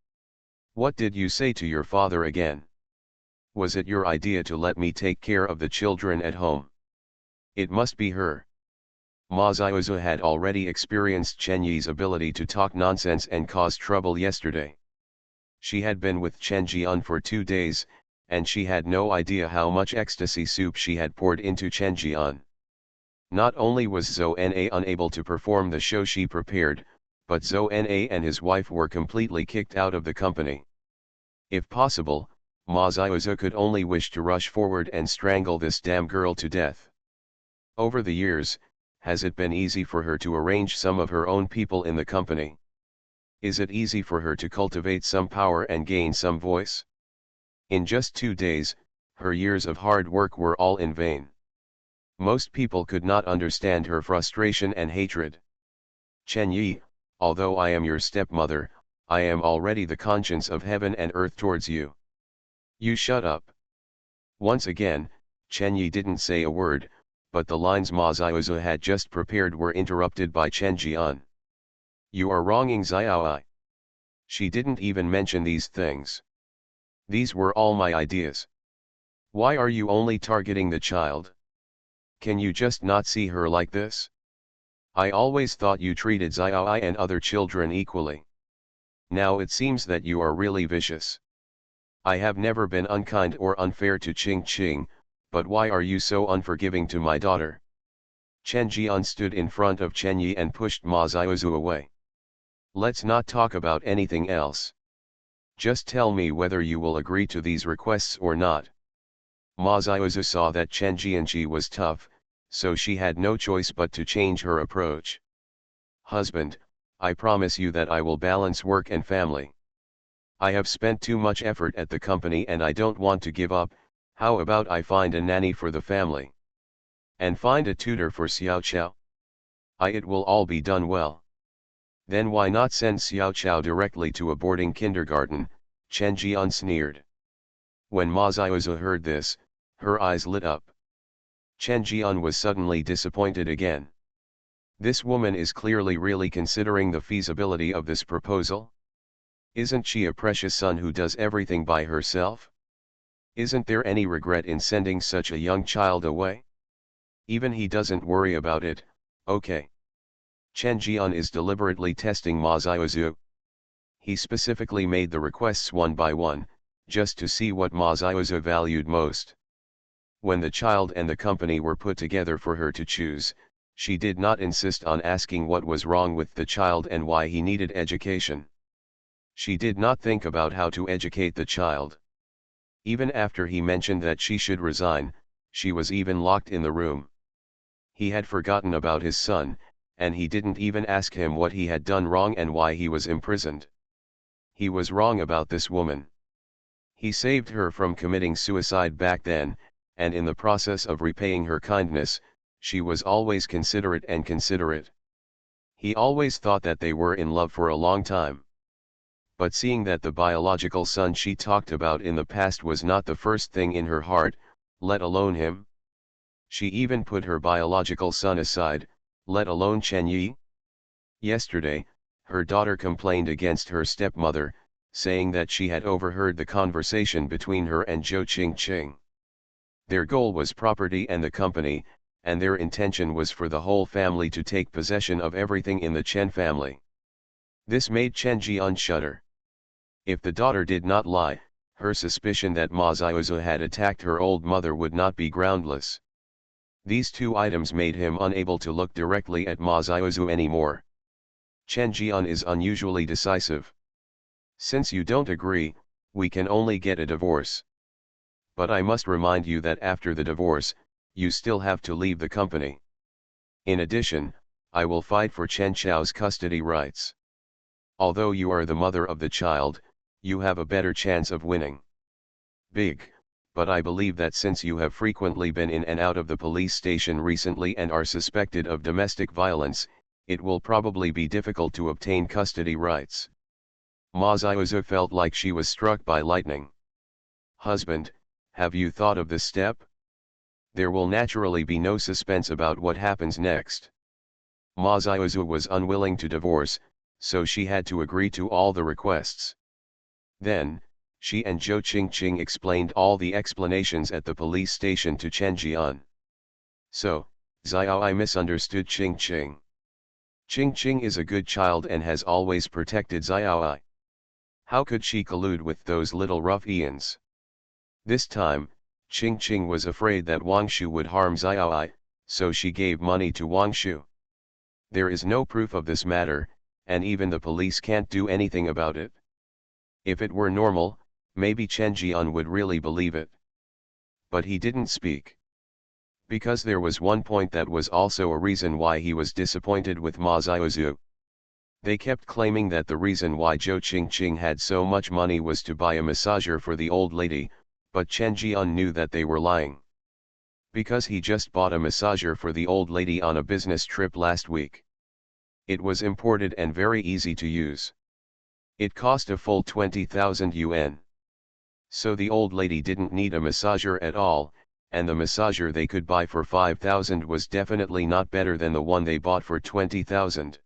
What did you say to your father again? Was it your idea to let me take care of the children at home? It must be her. Ma Xiaozu had already experienced Chen Yi's ability to talk nonsense and cause trouble yesterday. She had been with Chen Jian for 2 days, and she had no idea how much ecstasy soup she had poured into Chen Jian. Not only was Zhou Na unable to perform the show she prepared, but Zhou Na and his wife were completely kicked out of the company. If possible, Ma Xiaozu could only wish to rush forward and strangle this damn girl to death. Over the years, has it been easy for her to arrange some of her own people in the company? Is it easy for her to cultivate some power and gain some voice? In just 2 days, her years of hard work were all in vain. Most people could not understand her frustration and hatred. Chen Yi, although I am your stepmother, I am already the conscience of heaven and earth towards you. You shut up. Once again, Chen Yi didn't say a word, but the lines Ma Xiaozu had just prepared were interrupted by Chen Jian. You are wronging Xiaoai. She didn't even mention these things. These were all my ideas. Why are you only targeting the child? Can you just not see her like this? I always thought you treated Xiaoai and other children equally. Now it seems that you are really vicious. I have never been unkind or unfair to Qing Qing, but why are you so unforgiving to my daughter? Chen Jian stood in front of Chen Yi and pushed Ma Xiaozu away. Let's not talk about anything else. Just tell me whether you will agree to these requests or not. Ma Xiaozu saw that Chen Jianqi was tough, so she had no choice but to change her approach. Husband, I promise you that I will balance work and family. I have spent too much effort at the company and I don't want to give up. How about I find a nanny for the family? And find a tutor for Xiao Chao? It will all be done well. Then why not send Xiao Chao directly to a boarding kindergarten? Chen Jian sneered. When Ma Xiaozu heard this, her eyes lit up. Chen Jian was suddenly disappointed again. This woman is clearly really considering the feasibility of this proposal. Isn't she a precious son who does everything by herself? Isn't there any regret in sending such a young child away? Even he doesn't worry about it, okay. Chen Jian is deliberately testing Ma Xiaozu. He specifically made the requests one by one, just to see what Ma Xiaozu valued most. When the child and the company were put together for her to choose, she did not insist on asking what was wrong with the child and why he needed education. She did not think about how to educate the child. Even after he mentioned that she should resign, she was even locked in the room. He had forgotten about his son, and he didn't even ask him what he had done wrong and why he was imprisoned. He was wrong about this woman. He saved her from committing suicide back then, and in the process of repaying her kindness, she was always considerate and considerate. He always thought that they were in love for a long time. But seeing that the biological son she talked about in the past was not the first thing in her heart, let alone him. She even put her biological son aside, let alone Chen Yi. Yesterday, her daughter complained against her stepmother, saying that she had overheard the conversation between her and Zhou Qingqing. Their goal was property and the company, and their intention was for the whole family to take possession of everything in the Chen family. This made Chen Jian shudder. If the daughter did not lie, her suspicion that Ma Xiaozu had attacked her old mother would not be groundless. These two items made him unable to look directly at Ma Xiaozu anymore. Chen Jian is unusually decisive. Since you don't agree, we can only get a divorce. But I must remind you that after the divorce, you still have to leave the company. In addition, I will fight for Chen Xiao's custody rights. Although you are the mother of the child, you have a better chance of winning. Big, but I believe that since you have frequently been in and out of the police station recently and are suspected of domestic violence, it will probably be difficult to obtain custody rights. Ma Xiaozu felt like she was struck by lightning. Husband, have you thought of this step? There will naturally be no suspense about what happens next. Ma Xiaozu was unwilling to divorce, so she had to agree to all the requests. Then, she and Zhou Qingqing explained all the explanations at the police station to Chen Jian. So, Xiaoi misunderstood Qingqing. Qingqing is a good child and has always protected Xiaoi. How could she collude with those little ruffians? This time, Qingqing was afraid that Wang Shu would harm Xiaoi, so she gave money to Wang Shu. There is no proof of this matter, and even the police can't do anything about it. If it were normal, maybe Chen Jian would really believe it. But he didn't speak. Because there was one point that was also a reason why he was disappointed with Ma Xiaozu. They kept claiming that the reason why Zhou Qingqing had so much money was to buy a massager for the old lady, but Chen Jian knew that they were lying. Because he just bought a massager for the old lady on a business trip last week. It was imported and very easy to use. It cost a full 20,000 yuan. So the old lady didn't need a massager at all, and the massager they could buy for 5,000 was definitely not better than the one they bought for 20,000.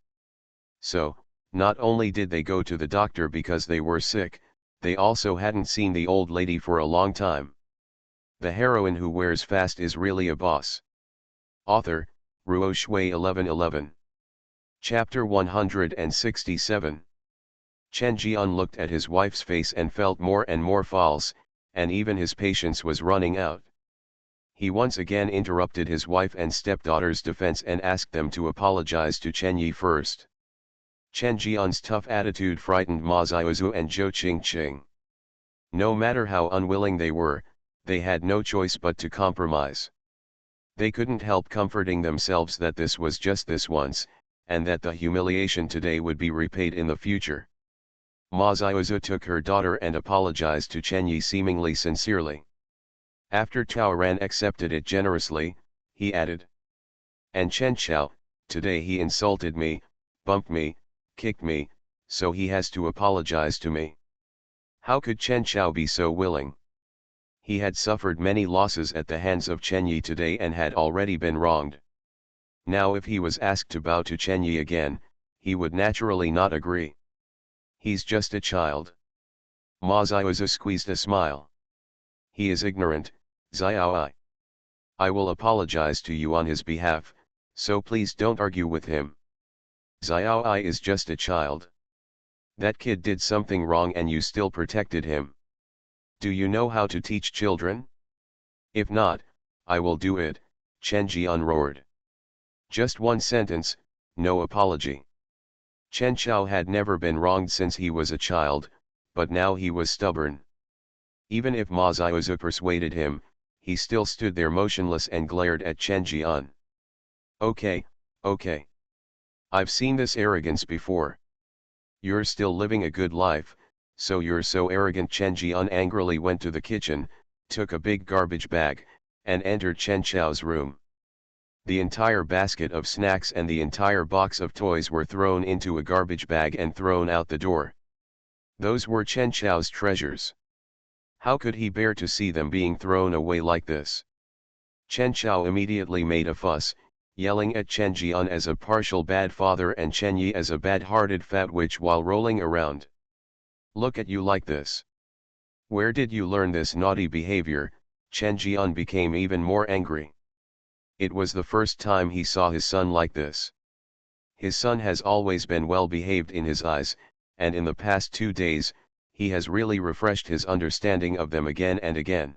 So, not only did they go to the doctor because they were sick, they also hadn't seen the old lady for a long time. The heroine who wears fast is really a boss. Author, Ruo Shui 1111. Chapter 167. Chen Jian looked at his wife's face and felt more and more false, and even his patience was running out. He once again interrupted his wife and stepdaughter's defense and asked them to apologize to Chen Yi first. Chen Jian's tough attitude frightened Ma Xiaozu and Zhou Qingqing. No matter how unwilling they were, they had no choice but to compromise. They couldn't help comforting themselves that this was just this once, and that the humiliation today would be repaid in the future. Ma Xiaozu took her daughter and apologized to Chen Yi seemingly sincerely. After Chao Ran accepted it generously, he added. And Chen Xiao, today he insulted me, bumped me, kicked me, so he has to apologize to me. How could Chen Xiao be so willing? He had suffered many losses at the hands of Chen Yi today and had already been wronged. Now if he was asked to bow to Chen Yi again, he would naturally not agree. He's just a child. Ma Xiaozu squeezed a smile. He is ignorant, Xiaoi. I will apologize to you on his behalf, so please don't argue with him. Xiaoi is just a child. That kid did something wrong and you still protected him. Do you know how to teach children? If not, I will do it, Chen Jian roared. Just one sentence, no apology. Chen Xiao had never been wronged since he was a child, but now he was stubborn. Even if Ma Xiaozu persuaded him, he still stood there motionless and glared at Chen Jian. Okay, okay. I've seen this arrogance before. You're still living a good life, so you're so arrogant. Chen Jian angrily went to the kitchen, took a big garbage bag, and entered Chen Xiao's room. The entire basket of snacks and the entire box of toys were thrown into a garbage bag and thrown out the door. Those were Chen Xiao's treasures. How could he bear to see them being thrown away like this? Chen Xiao immediately made a fuss, yelling at Chen Jian as a partial bad father and Chen Yi as a bad-hearted fat witch while rolling around. Look at you like this. Where did you learn this naughty behavior? Chen Jian became even more angry. It was the first time he saw his son like this. His son has always been well behaved in his eyes, and in the past 2 days, he has really refreshed his understanding of them again and again.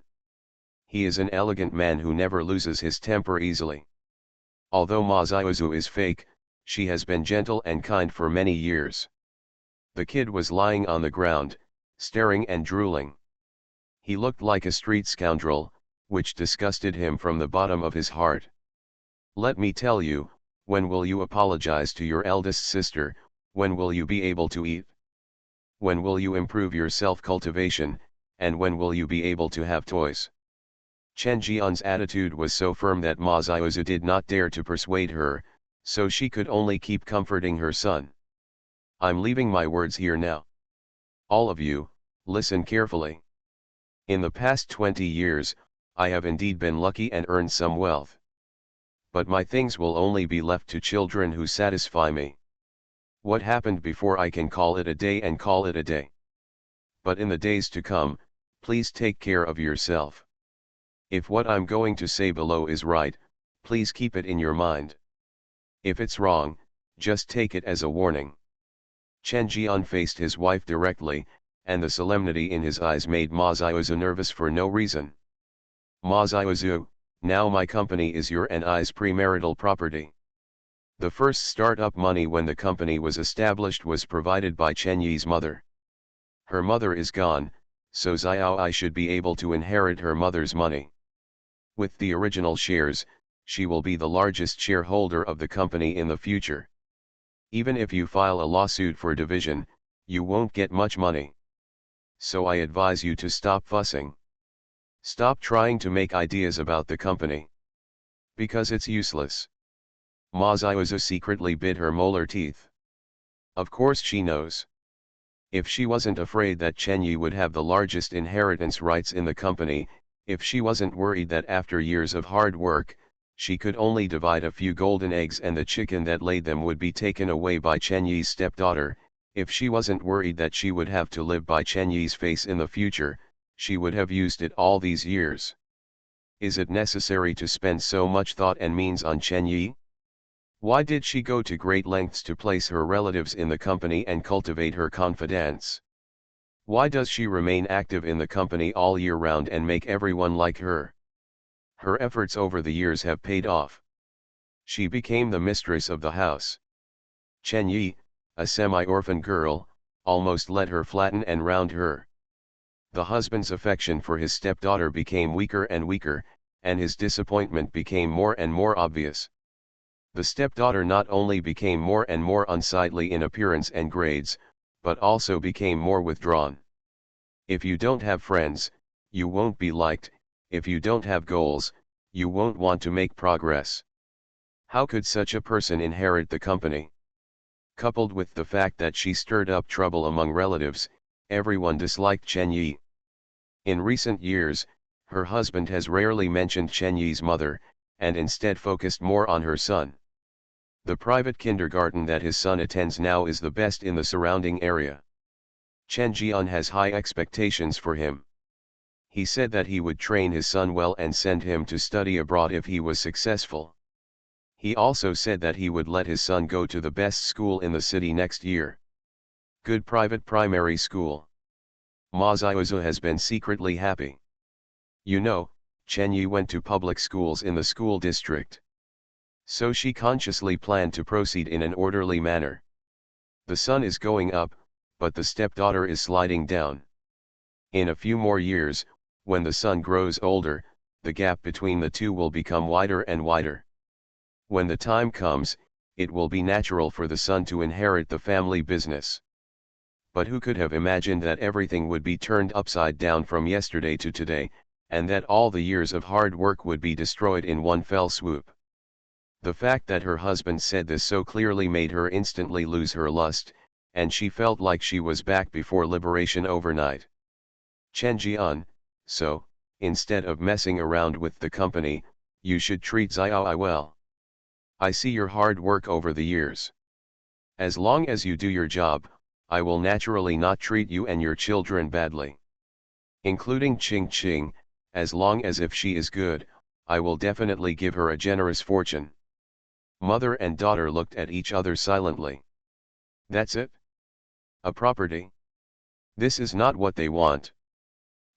He is an elegant man who never loses his temper easily. Although Ma Xiaozu is fake, she has been gentle and kind for many years. The kid was lying on the ground, staring and drooling. He looked like a street scoundrel, which disgusted him from the bottom of his heart. Let me tell you, when will you apologize to your eldest sister, when will you be able to eat? When will you improve your self-cultivation, and when will you be able to have toys? Chen Jian's attitude was so firm that Ma Xiaozu did not dare to persuade her, so she could only keep comforting her son. I'm leaving my words here now. All of you, listen carefully. In the past 20 years, I have indeed been lucky and earned some wealth. But my things will only be left to children who satisfy me. What happened before I can call it a day and call it a day. But in the days to come, please take care of yourself. If what I'm going to say below is right, please keep it in your mind. If it's wrong, just take it as a warning. Chen Jian faced his wife directly, and the solemnity in his eyes made Ma Xiaozu nervous for no reason. Ma Xiaozu, now my company is your and I's premarital property. The first start-up money when the company was established was provided by Chen Yi's mother. Her mother is gone, so Xiao I should be able to inherit her mother's money. With the original shares, she will be the largest shareholder of the company in the future. Even if you file a lawsuit for division, you won't get much money. So I advise you to stop fussing. Stop trying to make ideas about the company. Because it's useless. Ma Xiaozu secretly bit her molar teeth. Of course she knows. If she wasn't afraid that Chen Yi would have the largest inheritance rights in the company, if she wasn't worried that after years of hard work, she could only divide a few golden eggs and the chicken that laid them would be taken away by Chen Yi's stepdaughter, if she wasn't worried that she would have to live by Chen Yi's face in the future, she would have used it all these years. Is it necessary to spend so much thought and means on Chen Yi? Why did she go to great lengths to place her relatives in the company and cultivate her confidence? Why does she remain active in the company all year round and make everyone like her? Her efforts over the years have paid off. She became the mistress of the house. Chen Yi, a semi-orphan girl, almost let her flatten and round her. The husband's affection for his stepdaughter became weaker and weaker, and his disappointment became more and more obvious. The stepdaughter not only became more and more unsightly in appearance and grades, but also became more withdrawn. If you don't have friends, you won't be liked. If you don't have goals, you won't want to make progress. How could such a person inherit the company? Coupled with the fact that she stirred up trouble among relatives, everyone disliked Chen Yi. In recent years, her husband has rarely mentioned Chen Yi's mother, and instead focused more on her son. The private kindergarten that his son attends now is the best in the surrounding area. Chen Jian has high expectations for him. He said that he would train his son well and send him to study abroad if he was successful. He also said that he would let his son go to the best school in the city next year. Good private primary school. Ma Xiaozu has been secretly happy. You know, Chen Yi went to public schools in the school district. So she consciously planned to proceed in an orderly manner. The son is going up, but the stepdaughter is sliding down. In a few more years, when the son grows older, the gap between the two will become wider and wider. When the time comes, it will be natural for the son to inherit the family business. But who could have imagined that everything would be turned upside down from yesterday to today, and that all the years of hard work would be destroyed in one fell swoop? The fact that her husband said this so clearly made her instantly lose her lust, and she felt like she was back before liberation overnight. Chen Jian, so, instead of messing around with the company, you should treat Xiao well. I see your hard work over the years. As long as you do your job, I will naturally not treat you and your children badly. Including Ching Ching, as long as if she is good, I will definitely give her a generous fortune. Mother and daughter looked at each other silently. That's it? A property? This is not what they want.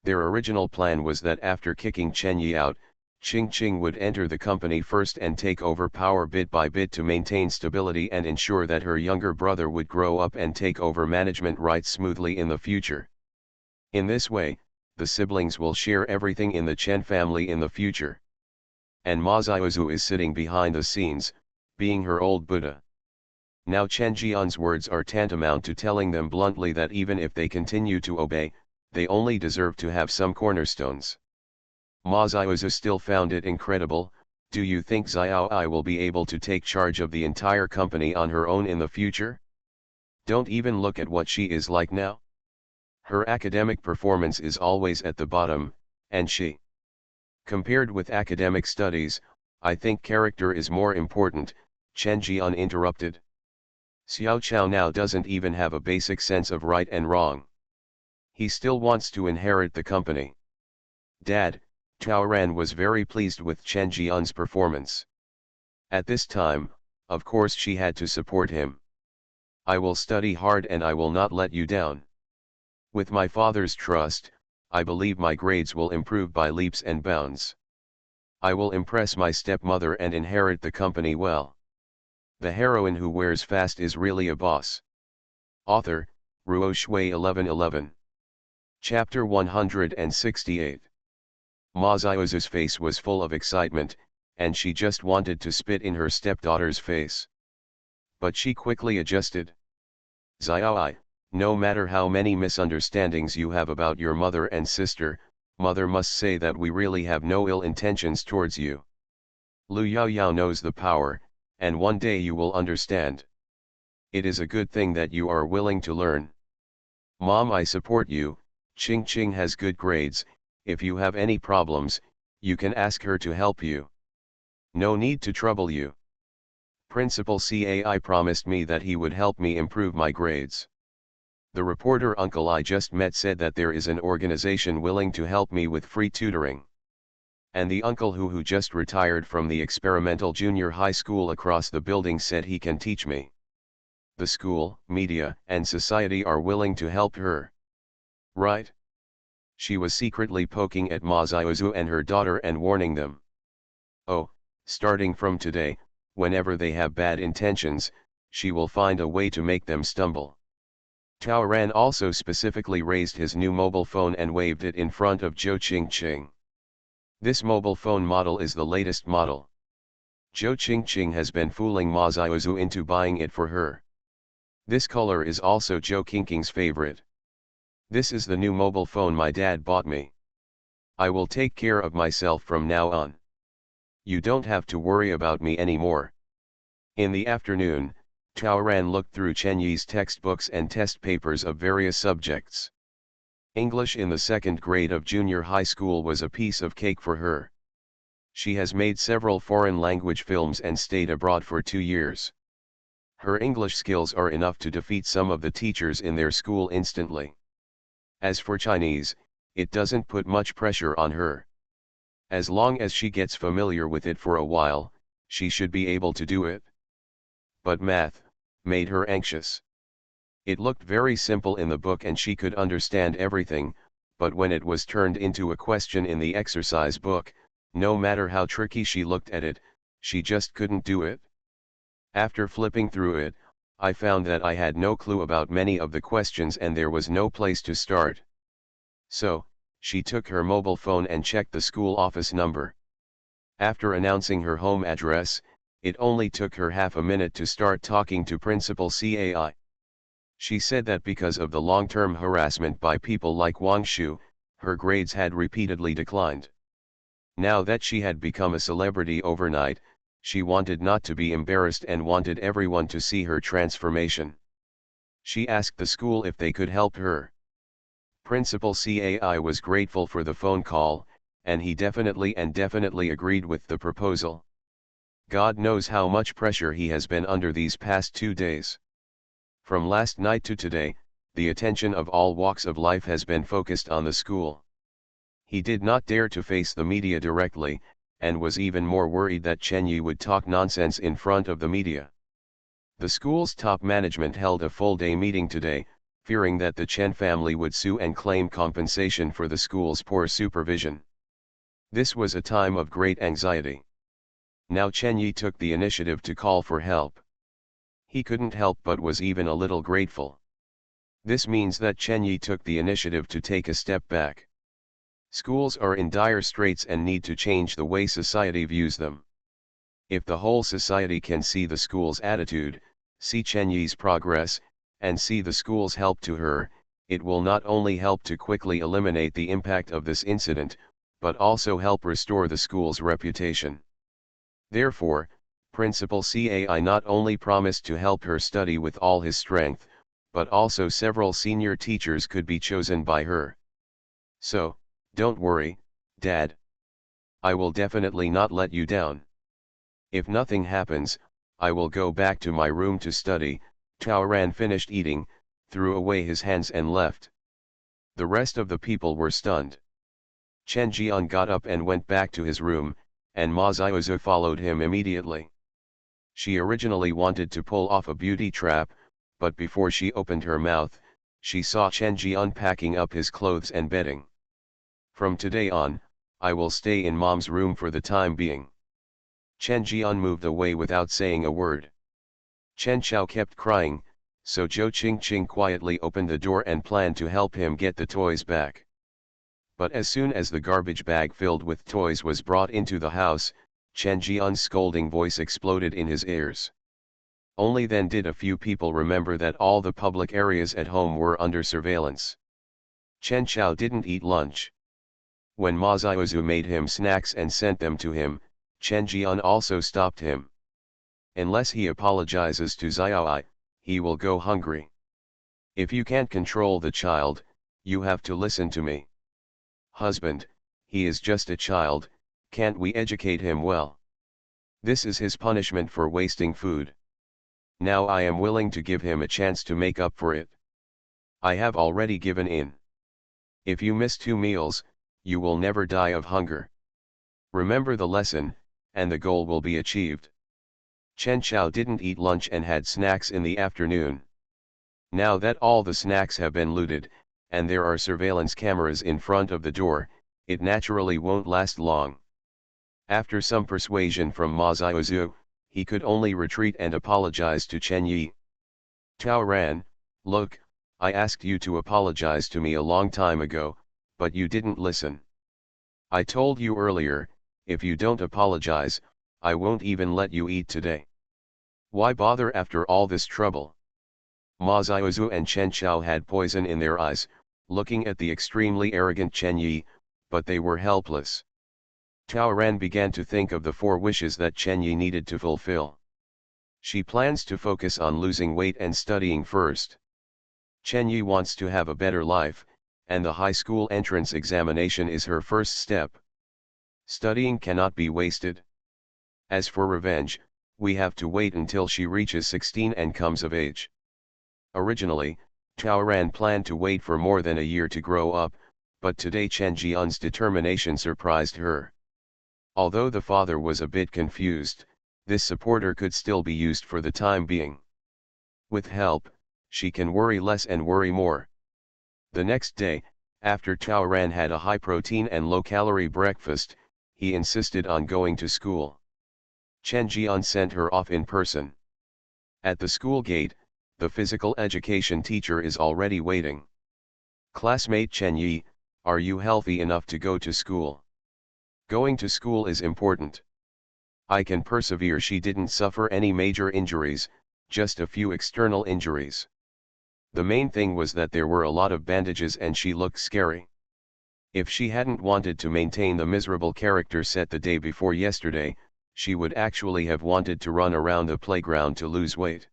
Their original plan was that after kicking Chen Yi out, Ching Ching would enter the company first and take over power bit by bit to maintain stability and ensure that her younger brother would grow up and take over management rights smoothly in the future. In this way, the siblings will share everything in the Chen family in the future. And Ma Xiaozu is sitting behind the scenes, being her old Buddha. Now Chen Jian's words are tantamount to telling them bluntly that even if they continue to obey, they only deserve to have some cornerstones. Ma Xiaozu still found it incredible. Do you think Xiao Ai will be able to take charge of the entire company on her own in the future? Don't even look at what she is like now. Her academic performance is always at the bottom, and she. Compared with academic studies, I think character is more important, Chen Jian interrupted. Xiao Chao now doesn't even have a basic sense of right and wrong. He still wants to inherit the company. Dad, Tao Ran was very pleased with Chen Jian's performance. At this time, of course she had to support him. I will study hard and I will not let you down. With my father's trust, I believe my grades will improve by leaps and bounds. I will impress my stepmother and inherit the company well. The heroine who wears fast is really a boss. Author, Ruo Shui 1111. Chapter 168. Ma Xiaozu's face was full of excitement, and she just wanted to spit in her stepdaughter's face. But she quickly adjusted. Xiao Ai, no matter how many misunderstandings you have about your mother and sister, mother must say that we really have no ill intentions towards you. Lu Yao Yao knows the power, and one day you will understand. It is a good thing that you are willing to learn. Mom, I support you. Ching Ching has good grades. If you have any problems, you can ask her to help you. No need to trouble you. Principal Cai promised me that he would help me improve my grades. The reporter uncle I just met said that there is an organization willing to help me with free tutoring. And the uncle who just retired from the experimental junior high school across the building said he can teach me. The school, media, and society are willing to help her. Right? She was secretly poking at Ma Xiaozu and her daughter and warning them. Oh, starting from today, whenever they have bad intentions, she will find a way to make them stumble. Tao Ran also specifically raised his new mobile phone and waved it in front of Zhou Qingqing. This mobile phone model is the latest model. Zhou Qingqing has been fooling Ma Xiaozu into buying it for her. This color is also Zhou Qingqing's favorite. This is the new mobile phone my dad bought me. I will take care of myself from now on. You don't have to worry about me anymore. In the afternoon, Tao Ran looked through Chen Yi's textbooks and test papers of various subjects. English in the second grade of junior high school was a piece of cake for her. She has made several foreign language films and stayed abroad for 2 years. Her English skills are enough to defeat some of the teachers in their school instantly. As for Chinese, it doesn't put much pressure on her. As long as she gets familiar with it for a while, she should be able to do it. But math made her anxious. It looked very simple in the book and she could understand everything, but when it was turned into a question in the exercise book, no matter how tricky she looked at it, she just couldn't do it. After flipping through it, I found that I had no clue about many of the questions and there was no place to start. So, she took her mobile phone and checked the school office number. After announcing her home address, it only took her half a minute to start talking to Principal Cai. She said that because of the long-term harassment by people like Wang Shu, her grades had repeatedly declined. Now that she had become a celebrity overnight, she wanted not to be embarrassed and wanted everyone to see her transformation. She asked the school if they could help her. Principal Cai was grateful for the phone call, and he definitely agreed with the proposal. God knows how much pressure he has been under these past 2 days. From last night to today, the attention of all walks of life has been focused on the school. He did not dare to face the media directly, and was even more worried that Chen Yi would talk nonsense in front of the media. The school's top management held a full-day meeting today, fearing that the Chen family would sue and claim compensation for the school's poor supervision. This was a time of great anxiety. Now Chen Yi took the initiative to call for help. He couldn't help but was even a little grateful. This means that Chen Yi took the initiative to take a step back. Schools are in dire straits and need to change the way society views them. If the whole society can see the school's attitude, see Chen Yi's progress, and see the school's help to her, it will not only help to quickly eliminate the impact of this incident, but also help restore the school's reputation. Therefore, Principal Cai not only promised to help her study with all his strength, but also several senior teachers could be chosen by her. So, don't worry, Dad. I will definitely not let you down. If nothing happens, I will go back to my room to study. Tao Ran finished eating, threw away his hands and left. The rest of the people were stunned. Chen Jian got up and went back to his room, and Ma Xiaozu followed him immediately. She originally wanted to pull off a beauty trap, but before she opened her mouth, she saw Chen Jian packing up his clothes and bedding. From today on, I will stay in Mom's room for the time being. Chen Jian moved away without saying a word. Chen Chao kept crying, so Zhou Qingqing quietly opened the door and planned to help him get the toys back. But as soon as the garbage bag filled with toys was brought into the house, Chen Jian's scolding voice exploded in his ears. Only then did a few people remember that all the public areas at home were under surveillance. Chen Chao didn't eat lunch. When Ma Xiaozu made him snacks and sent them to him, Chen Jian also stopped him. Unless he apologizes to Xiaoai, he will go hungry. If you can't control the child, you have to listen to me. Husband, he is just a child, can't we educate him well? This is his punishment for wasting food. Now I am willing to give him a chance to make up for it. I have already given in. If you miss 2 meals, you will never die of hunger. Remember the lesson, and the goal will be achieved. Chen Chao didn't eat lunch and had snacks in the afternoon. Now that all the snacks have been looted, and there are surveillance cameras in front of the door, it naturally won't last long. After some persuasion from Ma Xiaozu, he could only retreat and apologize to Chen Yi. Tao Ran, look, I asked you to apologize to me a long time ago, but you didn't listen. I told you earlier, if you don't apologize, I won't even let you eat today. Why bother after all this trouble? Ma Xiaozu and Chen Chao had poison in their eyes, looking at the extremely arrogant Chen Yi, but they were helpless. Tao Ran began to think of the 4 wishes that Chen Yi needed to fulfill. She plans to focus on losing weight and studying first. Chen Yi wants to have a better life, and the high school entrance examination is her first step. Studying cannot be wasted. As for revenge, we have to wait until she reaches 16 and comes of age. Originally, Tao Ran planned to wait for more than a year to grow up, but today Chen Jian's determination surprised her. Although the father was a bit confused, this supporter could still be used for the time being. With help, she can worry less and worry more. The next day, after Tao Ran had a high-protein and low-calorie breakfast, he insisted on going to school. Chen Jian sent her off in person. At the school gate, the physical education teacher is already waiting. Classmate Chen Yi, are you healthy enough to go to school? Going to school is important. I can persevere. She didn't suffer any major injuries, just a few external injuries. The main thing was that there were a lot of bandages and she looked scary. If she hadn't wanted to maintain the miserable character set the day before yesterday, she would actually have wanted to run around the playground to lose weight.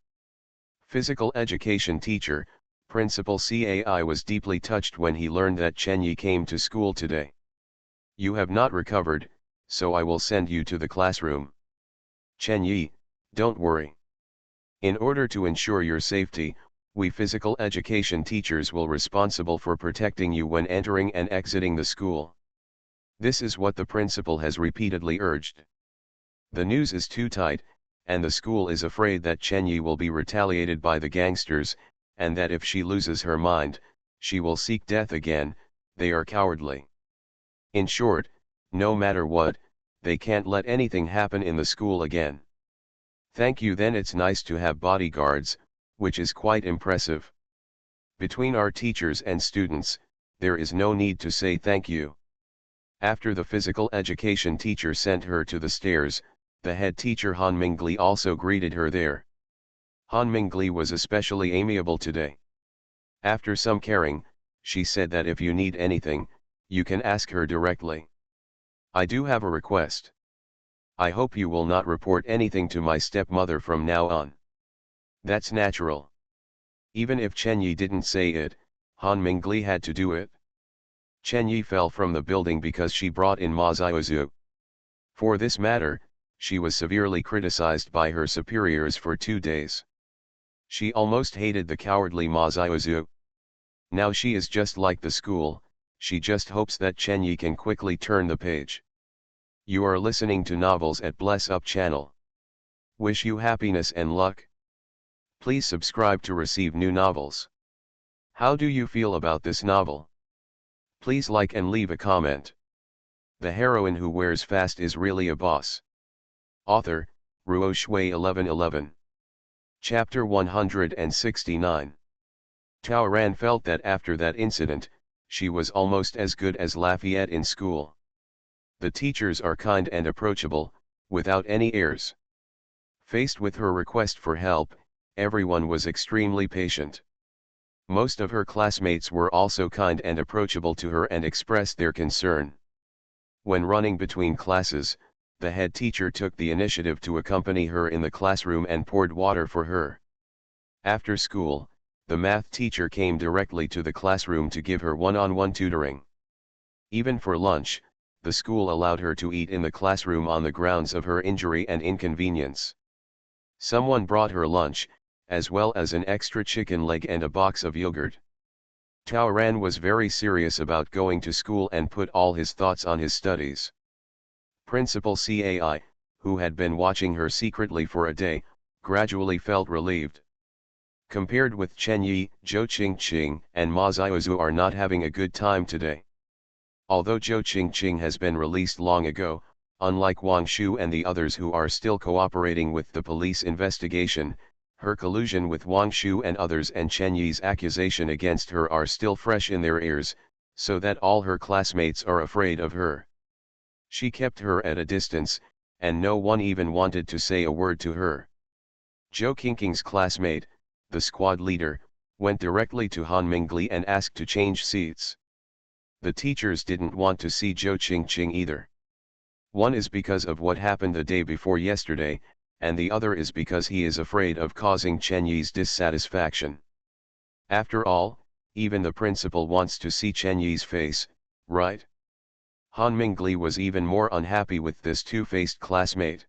Physical education teacher, Principal Cai was deeply touched when he learned that Chen Yi came to school today. You have not recovered, so I will send you to the classroom. Chen Yi, don't worry. In order to ensure your safety, we physical education teachers will be responsible for protecting you when entering and exiting the school. This is what the principal has repeatedly urged. The news is too tight, and the school is afraid that Chen Yi will be retaliated by the gangsters, and that if she loses her mind, she will seek death again. They are cowardly. In short, no matter what, they can't let anything happen in the school again. Thank you. Then it's nice to have bodyguards, which is quite impressive. Between our teachers and students, there is no need to say thank you. After the physical education teacher sent her to the stairs, the head teacher Han Mingli also greeted her there. Han Mingli was especially amiable today. After some caring, she said that if you need anything, you can ask her directly. I do have a request. I hope you will not report anything to my stepmother from now on. That's natural. Even if Chen Yi didn't say it, Han Mingli had to do it. Chen Yi fell from the building because she brought in Ma Xiaozu. For this matter, she was severely criticized by her superiors for 2 days. She almost hated the cowardly Ma Xiaozu. Now she is just like the school, she just hopes that Chen Yi can quickly turn the page. You are listening to Novels at Bless Up channel. Wish you happiness and luck. Please subscribe to receive new novels. How do you feel about this novel? Please like and leave a comment. The heroine who wears fast is really a boss. Author, Ruo Shui 1111. Chapter 169. Tao Ran felt that after that incident, she was almost as good as Lafayette in school. The teachers are kind and approachable, without any airs. Faced with her request for help, everyone was extremely patient. Most of her classmates were also kind and approachable to her and expressed their concern. When running between classes, the head teacher took the initiative to accompany her in the classroom and poured water for her. After school, the math teacher came directly to the classroom to give her one-on-one tutoring. Even for lunch, the school allowed her to eat in the classroom on the grounds of her injury and inconvenience. Someone brought her lunch, as well as an extra chicken leg and a box of yogurt. Tao Ran was very serious about going to school and put all his thoughts on his studies. Principal Cai, who had been watching her secretly for a day, gradually felt relieved. Compared with Chen Yi, Zhou Qingqing and Ma Xiaozu are not having a good time today. Although Zhou Qingqing has been released long ago, unlike Wang Shu and the others who are still cooperating with the police investigation, her collusion with Wang Shu and others and Chen Yi's accusation against her are still fresh in their ears, so that all her classmates are afraid of her. She kept her at a distance, and no one even wanted to say a word to her. Zhou Qingqing's classmate, the squad leader, went directly to Han Mingli and asked to change seats. The teachers didn't want to see Zhou Qingqing either. One is because of what happened the day before yesterday, and the other is because he is afraid of causing Chen Yi's dissatisfaction. After all, even the principal wants to see Chen Yi's face, right? Han Mingli was even more unhappy with this two-faced classmate.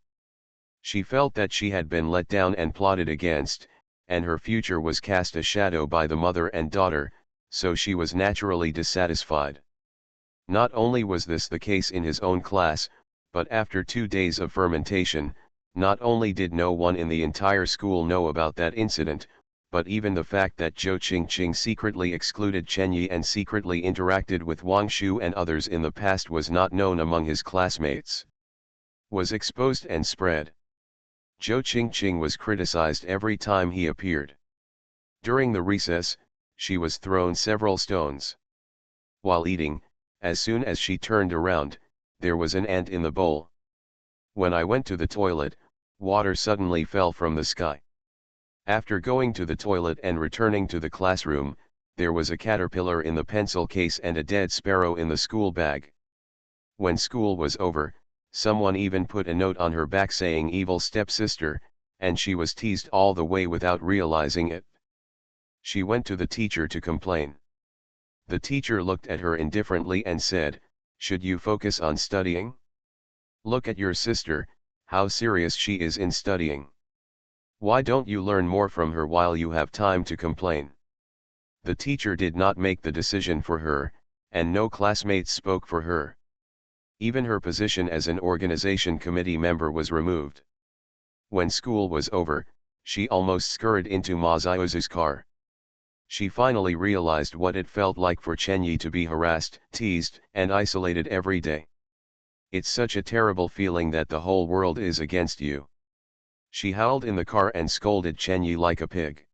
She felt that she had been let down and plotted against, and her future was cast a shadow by the mother and daughter, so she was naturally dissatisfied. Not only was this the case in his own class, but after 2 days of fermentation, not only did no one in the entire school know about that incident, but even the fact that Zhou Qingqing secretly excluded Chen Yi and secretly interacted with Wang Shu and others in the past was not known among his classmates. Was exposed and spread. Zhou Qingqing was criticized every time he appeared. During the recess, she was thrown several stones. While eating, as soon as she turned around, there was an ant in the bowl. When I went to the toilet, water suddenly fell from the sky. After going to the toilet and returning to the classroom, there was a caterpillar in the pencil case and a dead sparrow in the school bag. When school was over, someone even put a note on her back saying "evil stepsister," and she was teased all the way without realizing it. She went to the teacher to complain. The teacher looked at her indifferently and said, "Should you focus on studying? Look at your sister, how serious she is in studying. Why don't you learn more from her while you have time to complain?" The teacher did not make the decision for her, and no classmates spoke for her. Even her position as an organization committee member was removed. When school was over, she almost scurried into Ma Xiaozu's car. She finally realized what it felt like for Chen Yi to be harassed, teased, and isolated every day. It's such a terrible feeling that the whole world is against you. She howled in the car and scolded Chen Yi like a pig.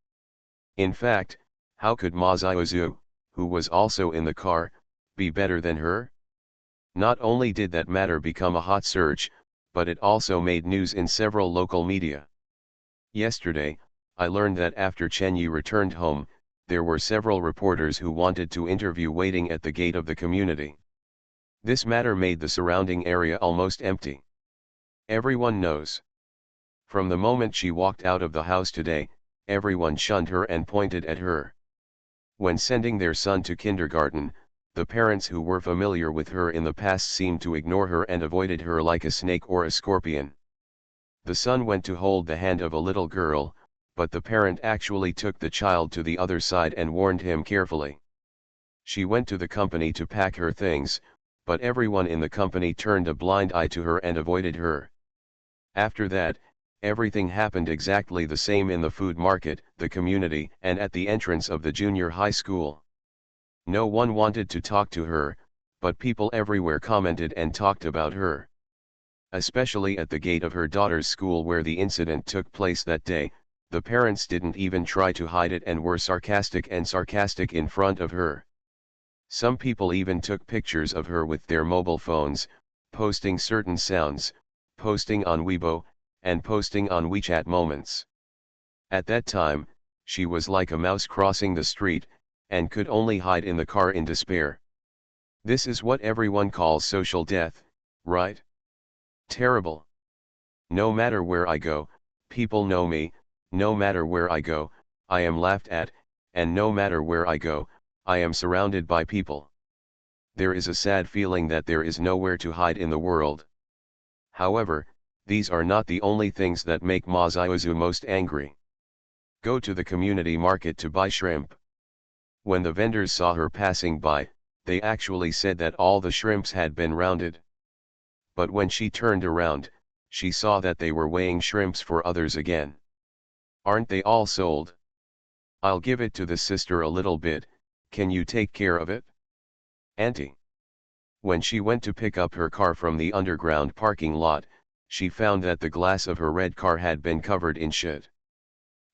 In fact, how could Ma Xiaozu, who was also in the car, be better than her? Not only did that matter become a hot search, but it also made news in several local media. Yesterday, I learned that after Chen Yi returned home, there were several reporters who wanted to interview waiting at the gate of the community. This matter made the surrounding area almost empty. Everyone knows. From the moment she walked out of the house today, everyone shunned her and pointed at her. When sending their son to kindergarten, the parents who were familiar with her in the past seemed to ignore her and avoided her like a snake or a scorpion. The son went to hold the hand of a little girl, but the parent actually took the child to the other side and warned him carefully. She went to the company to pack her things, but everyone in the company turned a blind eye to her and avoided her. After that, everything happened exactly the same in the food market, the community, and at the entrance of the junior high school. No one wanted to talk to her, but people everywhere commented and talked about her. Especially at the gate of her daughter's school where the incident took place that day, the parents didn't even try to hide it and were sarcastic in front of her. Some people even took pictures of her with their mobile phones, posting certain sounds, posting on Weibo, and posting on WeChat moments. At that time, she was like a mouse crossing the street, and could only hide in the car in despair. This is what everyone calls social death, right? Terrible. No matter where I go, people know me, no matter where I go, I am laughed at, and no matter where I go, I am surrounded by people. There is a sad feeling that there is nowhere to hide in the world. However, these are not the only things that make Ma Xiaozu most angry. Go to the community market to buy shrimp. When the vendors saw her passing by, they actually said that all the shrimps had been rounded. But when she turned around, she saw that they were weighing shrimps for others again. Aren't they all sold? I'll give it to the sister a little bit, can you take care of it? Auntie. When she went to pick up her car from the underground parking lot, she found that the glass of her red car had been covered in shit.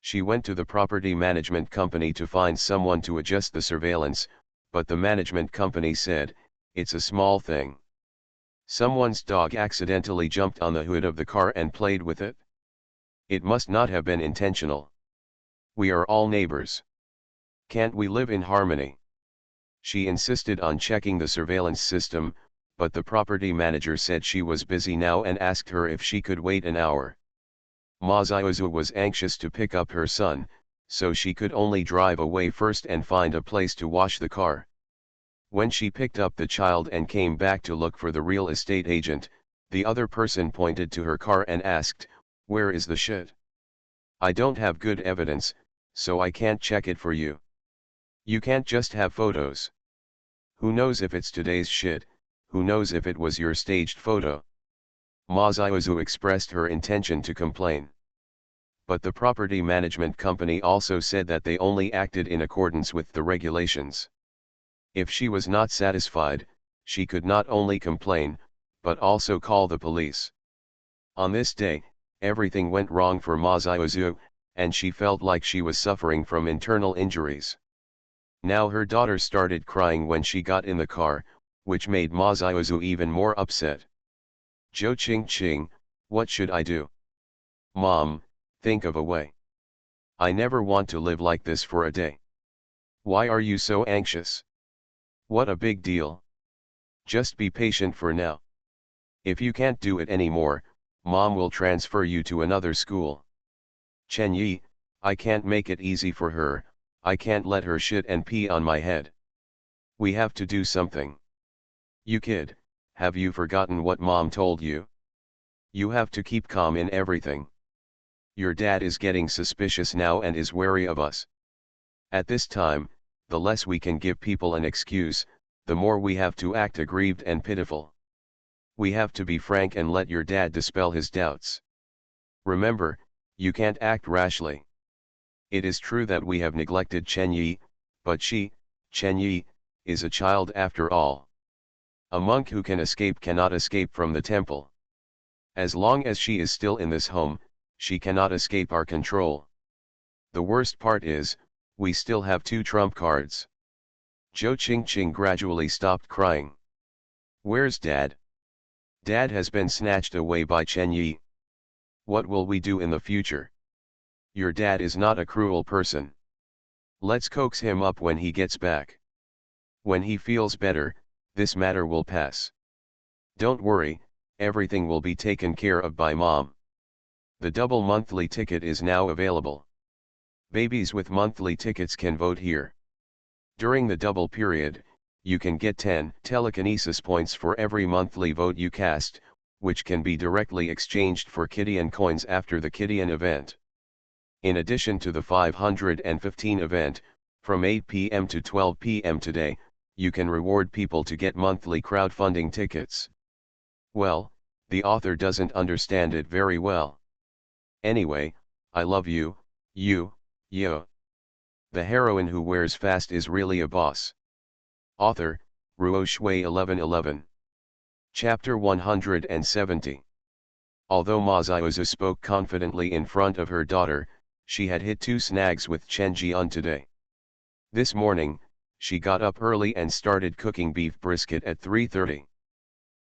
She went to the property management company to find someone to adjust the surveillance, but the management company said, it's a small thing. Someone's dog accidentally jumped on the hood of the car and played with it. It must not have been intentional. We are all neighbors. Can't we live in harmony? She insisted on checking the surveillance system, but the property manager said she was busy now and asked her if she could wait an hour. Ma Xiaozu was anxious to pick up her son, so she could only drive away first and find a place to wash the car. When she picked up the child and came back to look for the real estate agent, the other person pointed to her car and asked, where is the shit? I don't have good evidence, so I can't check it for you. You can't just have photos. Who knows if it's today's shit, who knows if it was your staged photo? Ma Xiaozu expressed her intention to complain. But the property management company also said that they only acted in accordance with the regulations. If she was not satisfied, she could not only complain, but also call the police. On this day, everything went wrong for Ma Xiaozu, and she felt like she was suffering from internal injuries. Now her daughter started crying when she got in the car, which made Ma Xiaozu even more upset. Zhou Qingqing, what should I do? Mom, think of a way. I never want to live like this for a day. Why are you so anxious? What a big deal. Just be patient for now. If you can't do it anymore, Mom will transfer you to another school. Chen Yi, I can't make it easy for her, I can't let her shit and pee on my head. We have to do something. You kid, have you forgotten what Mom told you? You have to keep calm in everything. Your dad is getting suspicious now and is wary of us. At this time, the less we can give people an excuse, the more we have to act aggrieved and pitiful. We have to be frank and let your dad dispel his doubts. Remember, you can't act rashly. It is true that we have neglected Chen Yi, but she, Chen Yi, is a child after all. A monk who can escape cannot escape from the temple. As long as she is still in this home, she cannot escape our control. The worst part is, we still have two trump cards. Zhou Qingqing gradually stopped crying. Where's Dad? Dad has been snatched away by Chen Yi. What will we do in the future? Your dad is not a cruel person. Let's coax him up when he gets back. When he feels better, this matter will pass. Don't worry, everything will be taken care of by Mom. The double monthly ticket is now available. Babies with monthly tickets can vote here. During the double period, you can get 10 telekinesis points for every monthly vote you cast, which can be directly exchanged for Kidian coins after the Kidian event. In addition to the 515 event, from 8 p.m. to 12 p.m. today, you can reward people to get monthly crowdfunding tickets. Well, the author doesn't understand it very well. Anyway, I love you, you. The heroine who wears fast is really a boss. Author, Ruo Shui 1111. Chapter 170. Although Ma Xiaozu spoke confidently in front of her daughter, she had hit 2 snags with Chen Jian today. This morning, she got up early and started cooking beef brisket at 3:30.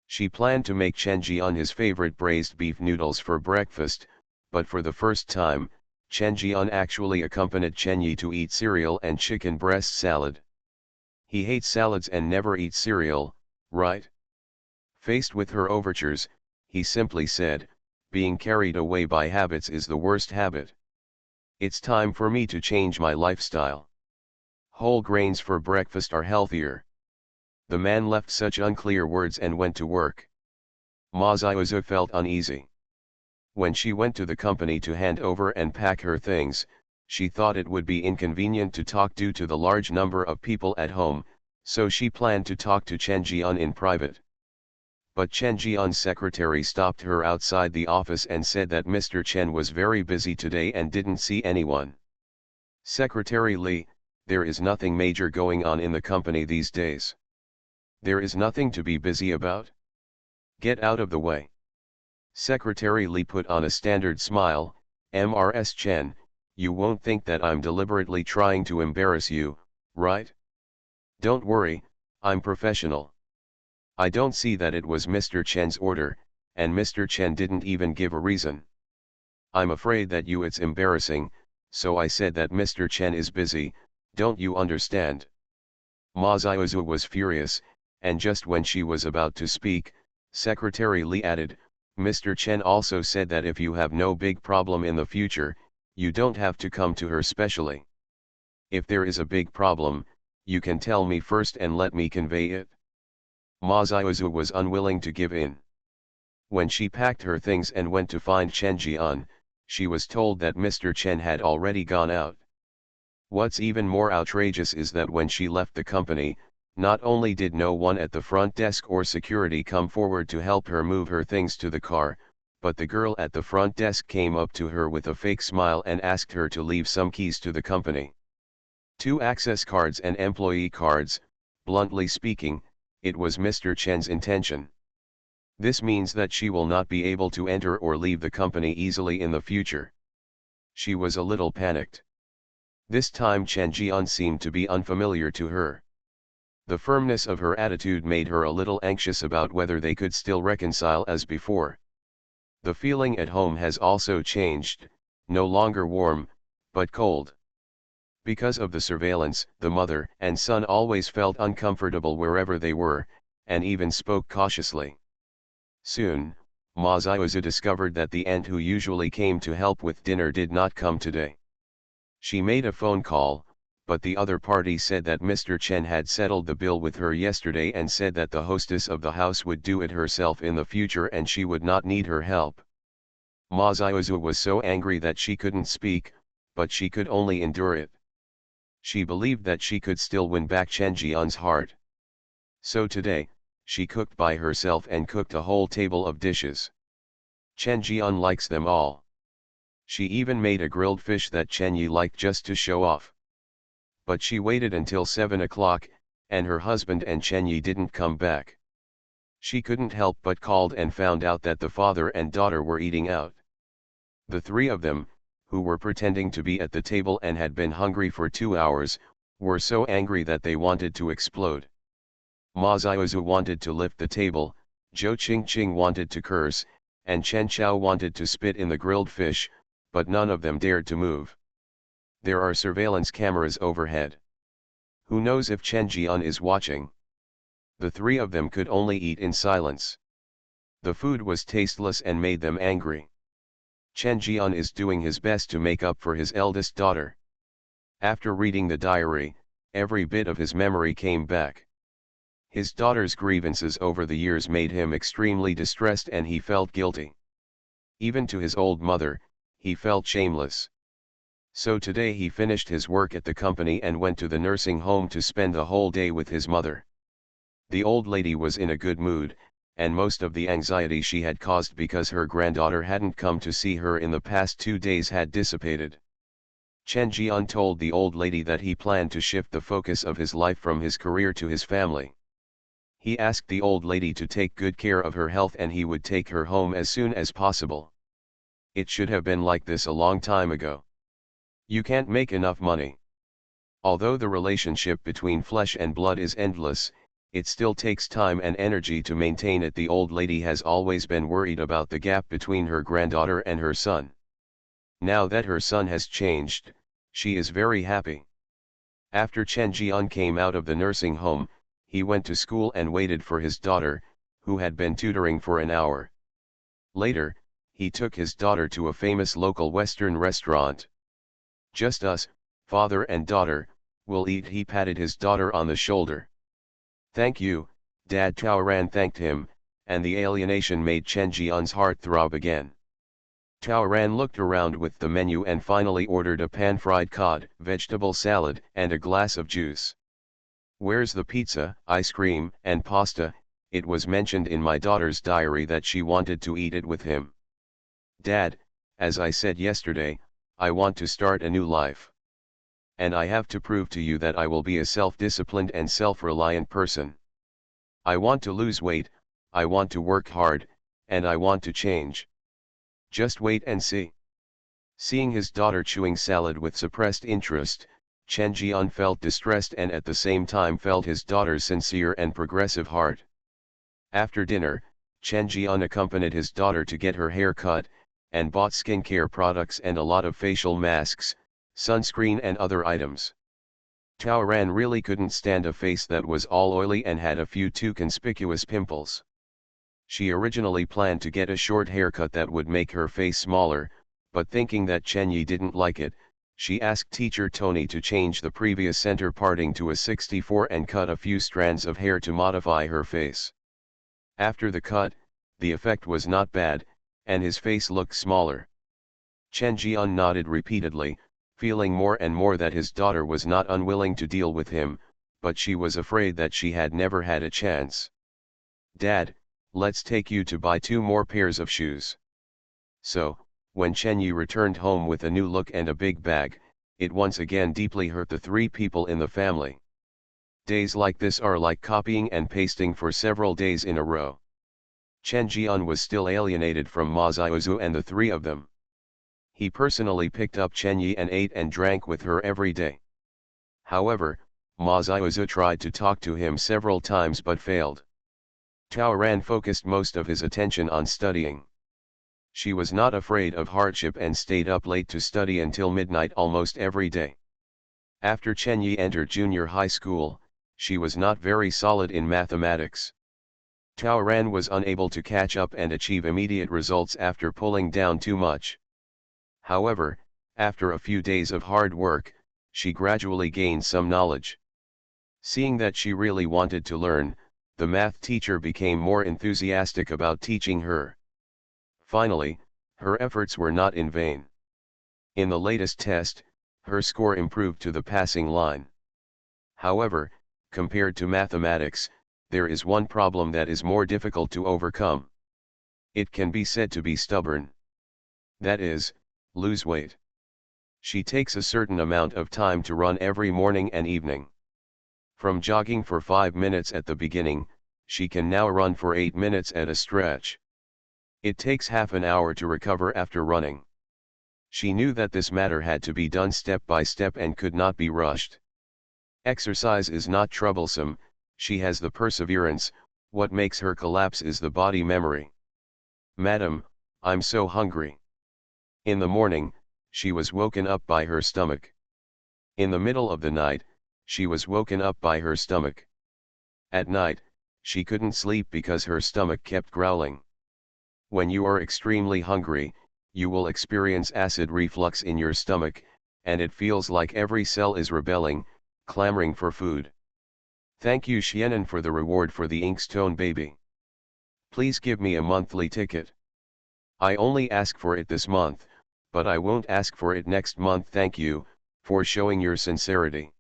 She planned to make Chen Jian his favorite braised beef noodles for breakfast, but for the first time, Chen Jian actually accompanied Chen Yi to eat cereal and chicken breast salad. He hates salads and never eats cereal, right? Faced with her overtures, he simply said, being carried away by habits is the worst habit. It's time for me to change my lifestyle. Whole grains for breakfast are healthier. The man left such unclear words and went to work. Ma Xiaozu felt uneasy. When she went to the company to hand over and pack her things, she thought it would be inconvenient to talk due to the large number of people at home, so she planned to talk to Chen Jian in private. But Chen Jian's secretary stopped her outside the office and said that Mr. Chen was very busy today and didn't see anyone. Secretary Li, there is nothing major going on in the company these days. There is nothing to be busy about. Get out of the way. Secretary Li put on a standard smile. Mrs. Chen, you won't think that I'm deliberately trying to embarrass you, right? Don't worry, I'm professional. I don't see that it was Mr. Chen's order, and Mr. Chen didn't even give a reason. I'm afraid that it's embarrassing, so I said that Mr. Chen is busy, don't you understand? Ma Xiaozu was furious, and just when she was about to speak, Secretary Li added, Mr. Chen also said that if you have no big problem in the future, you don't have to come to her specially. If there is a big problem, you can tell me first and let me convey it. Ma Xiaozu was unwilling to give in. When she packed her things and went to find Chen Jian, she was told that Mr. Chen had already gone out. What's even more outrageous is that when she left the company, not only did no one at the front desk or security come forward to help her move her things to the car, but the girl at the front desk came up to her with a fake smile and asked her to leave some keys to the company. 2 access cards and employee cards. Bluntly speaking, it was Mr. Chen's intention. This means that she will not be able to enter or leave the company easily in the future. She was a little panicked. This time Chen Jian seemed to be unfamiliar to her. The firmness of her attitude made her a little anxious about whether they could still reconcile as before. The feeling at home has also changed, no longer warm, but cold. Because of the surveillance, the mother and son always felt uncomfortable wherever they were, and even spoke cautiously. Soon, Ma Xiaozu discovered that the aunt who usually came to help with dinner did not come today. She made a phone call, but the other party said that Mr. Chen had settled the bill with her yesterday and said that the hostess of the house would do it herself in the future and she would not need her help. Ma Xiaozu was so angry that she couldn't speak, but she could only endure it. She believed that she could still win back Chen Jian's heart. So today, she cooked by herself and cooked a whole table of dishes. Chen Jian likes them all. She even made a grilled fish that Chen Yi liked just to show off. But she waited until 7 o'clock, and her husband and Chen Yi didn't come back. She couldn't help but called and found out that the father and daughter were eating out. The 3 of them, who were pretending to be at the table and had been hungry for 2 hours, were so angry that they wanted to explode. Ma Xiaozu wanted to lift the table, Zhou Qingqing wanted to curse, and Chen Chao wanted to spit in the grilled fish, but none of them dared to move. There are surveillance cameras overhead. Who knows if Chen Jian is watching? The three of them could only eat in silence. The food was tasteless and made them angry. Chen Jian is doing his best to make up for his eldest daughter. After reading the diary, every bit of his memory came back. His daughter's grievances over the years made him extremely distressed and he felt guilty. Even to his old mother, he felt shameless. So today he finished his work at the company and went to the nursing home to spend the whole day with his mother. The old lady was in a good mood, and most of the anxiety she had caused because her granddaughter hadn't come to see her in the past 2 days had dissipated. Chen Jian told the old lady that he planned to shift the focus of his life from his career to his family. He asked the old lady to take good care of her health and he would take her home as soon as possible. It should have been like this a long time ago. You can't make enough money. Although the relationship between flesh and blood is endless, it still takes time and energy to maintain it. The old lady has always been worried about the gap between her granddaughter and her son. Now that her son has changed, she is very happy. After Chen Jian came out of the nursing home, he went to school and waited for his daughter, who had been tutoring for an hour. Later, he took his daughter to a famous local Western restaurant. Just us, father and daughter, will eat. He patted his daughter on the shoulder. Thank you, Dad. Taoran thanked him, and the alienation made Chen Jian's heart throb again. Taoran looked around with the menu and finally ordered a pan-fried cod, vegetable salad, and a glass of juice. Where's the pizza, ice cream, and pasta? It was mentioned in my daughter's diary that she wanted to eat it with him. Dad, as I said yesterday, I want to start a new life. And I have to prove to you that I will be a self-disciplined and self-reliant person. I want to lose weight, I want to work hard, and I want to change. Just wait and see. Seeing his daughter chewing salad with suppressed interest, Chen Jian felt distressed and at the same time felt his daughter's sincere and progressive heart. After dinner, Chen Jian accompanied his daughter to get her hair cut, and bought skincare products and a lot of facial masks, sunscreen and other items. Taoran really couldn't stand a face that was all oily and had a few too conspicuous pimples. She originally planned to get a short haircut that would make her face smaller, but thinking that Chen Yi didn't like it, she asked teacher Tony to change the previous center parting to a 64 and cut a few strands of hair to modify her face. After the cut, the effect was not bad, and his face looked smaller. Chen Jian nodded repeatedly, feeling more and more that his daughter was not unwilling to deal with him, but she was afraid that she had never had a chance. Dad, let's take you to buy 2 more pairs of shoes. So, when Chen Yi returned home with a new look and a big bag, it once again deeply hurt the 3 people in the family. Days like this are like copying and pasting for several days in a row. Chen Jian was still alienated from Ma Xiaozu and the 3 of them. He personally picked up Chen Yi and ate and drank with her every day. However, Ma Xiaozu tried to talk to him several times but failed. Taoran focused most of his attention on studying. She was not afraid of hardship and stayed up late to study until midnight almost every day. After Chen Yi entered junior high school, she was not very solid in mathematics. Taoran was unable to catch up and achieve immediate results after pulling down too much. However, after a few days of hard work, she gradually gained some knowledge. Seeing that she really wanted to learn, the math teacher became more enthusiastic about teaching her. Finally, her efforts were not in vain. In the latest test, her score improved to the passing line. However, compared to mathematics, there is one problem that is more difficult to overcome. It can be said to be stubborn. That is, lose weight. She takes a certain amount of time to run every morning and evening. From jogging for 5 minutes at the beginning, she can now run for 8 minutes at a stretch. It takes half an hour to recover after running. She knew that this matter had to be done step by step and could not be rushed. Exercise is not troublesome, She has the perseverance, what makes her collapse is the body memory. Madam, I'm so hungry. In the morning, she was woken up by her stomach. In the middle of the night, she was woken up by her stomach. At night, she couldn't sleep because her stomach kept growling. When you are extremely hungry, you will experience acid reflux in your stomach, and it feels like every cell is rebelling, clamoring for food. Thank you Shannon for the reward for the Inkstone baby. Please give me a monthly ticket. I only ask for it this month, but I won't ask for it next month. Thank you, for showing your sincerity.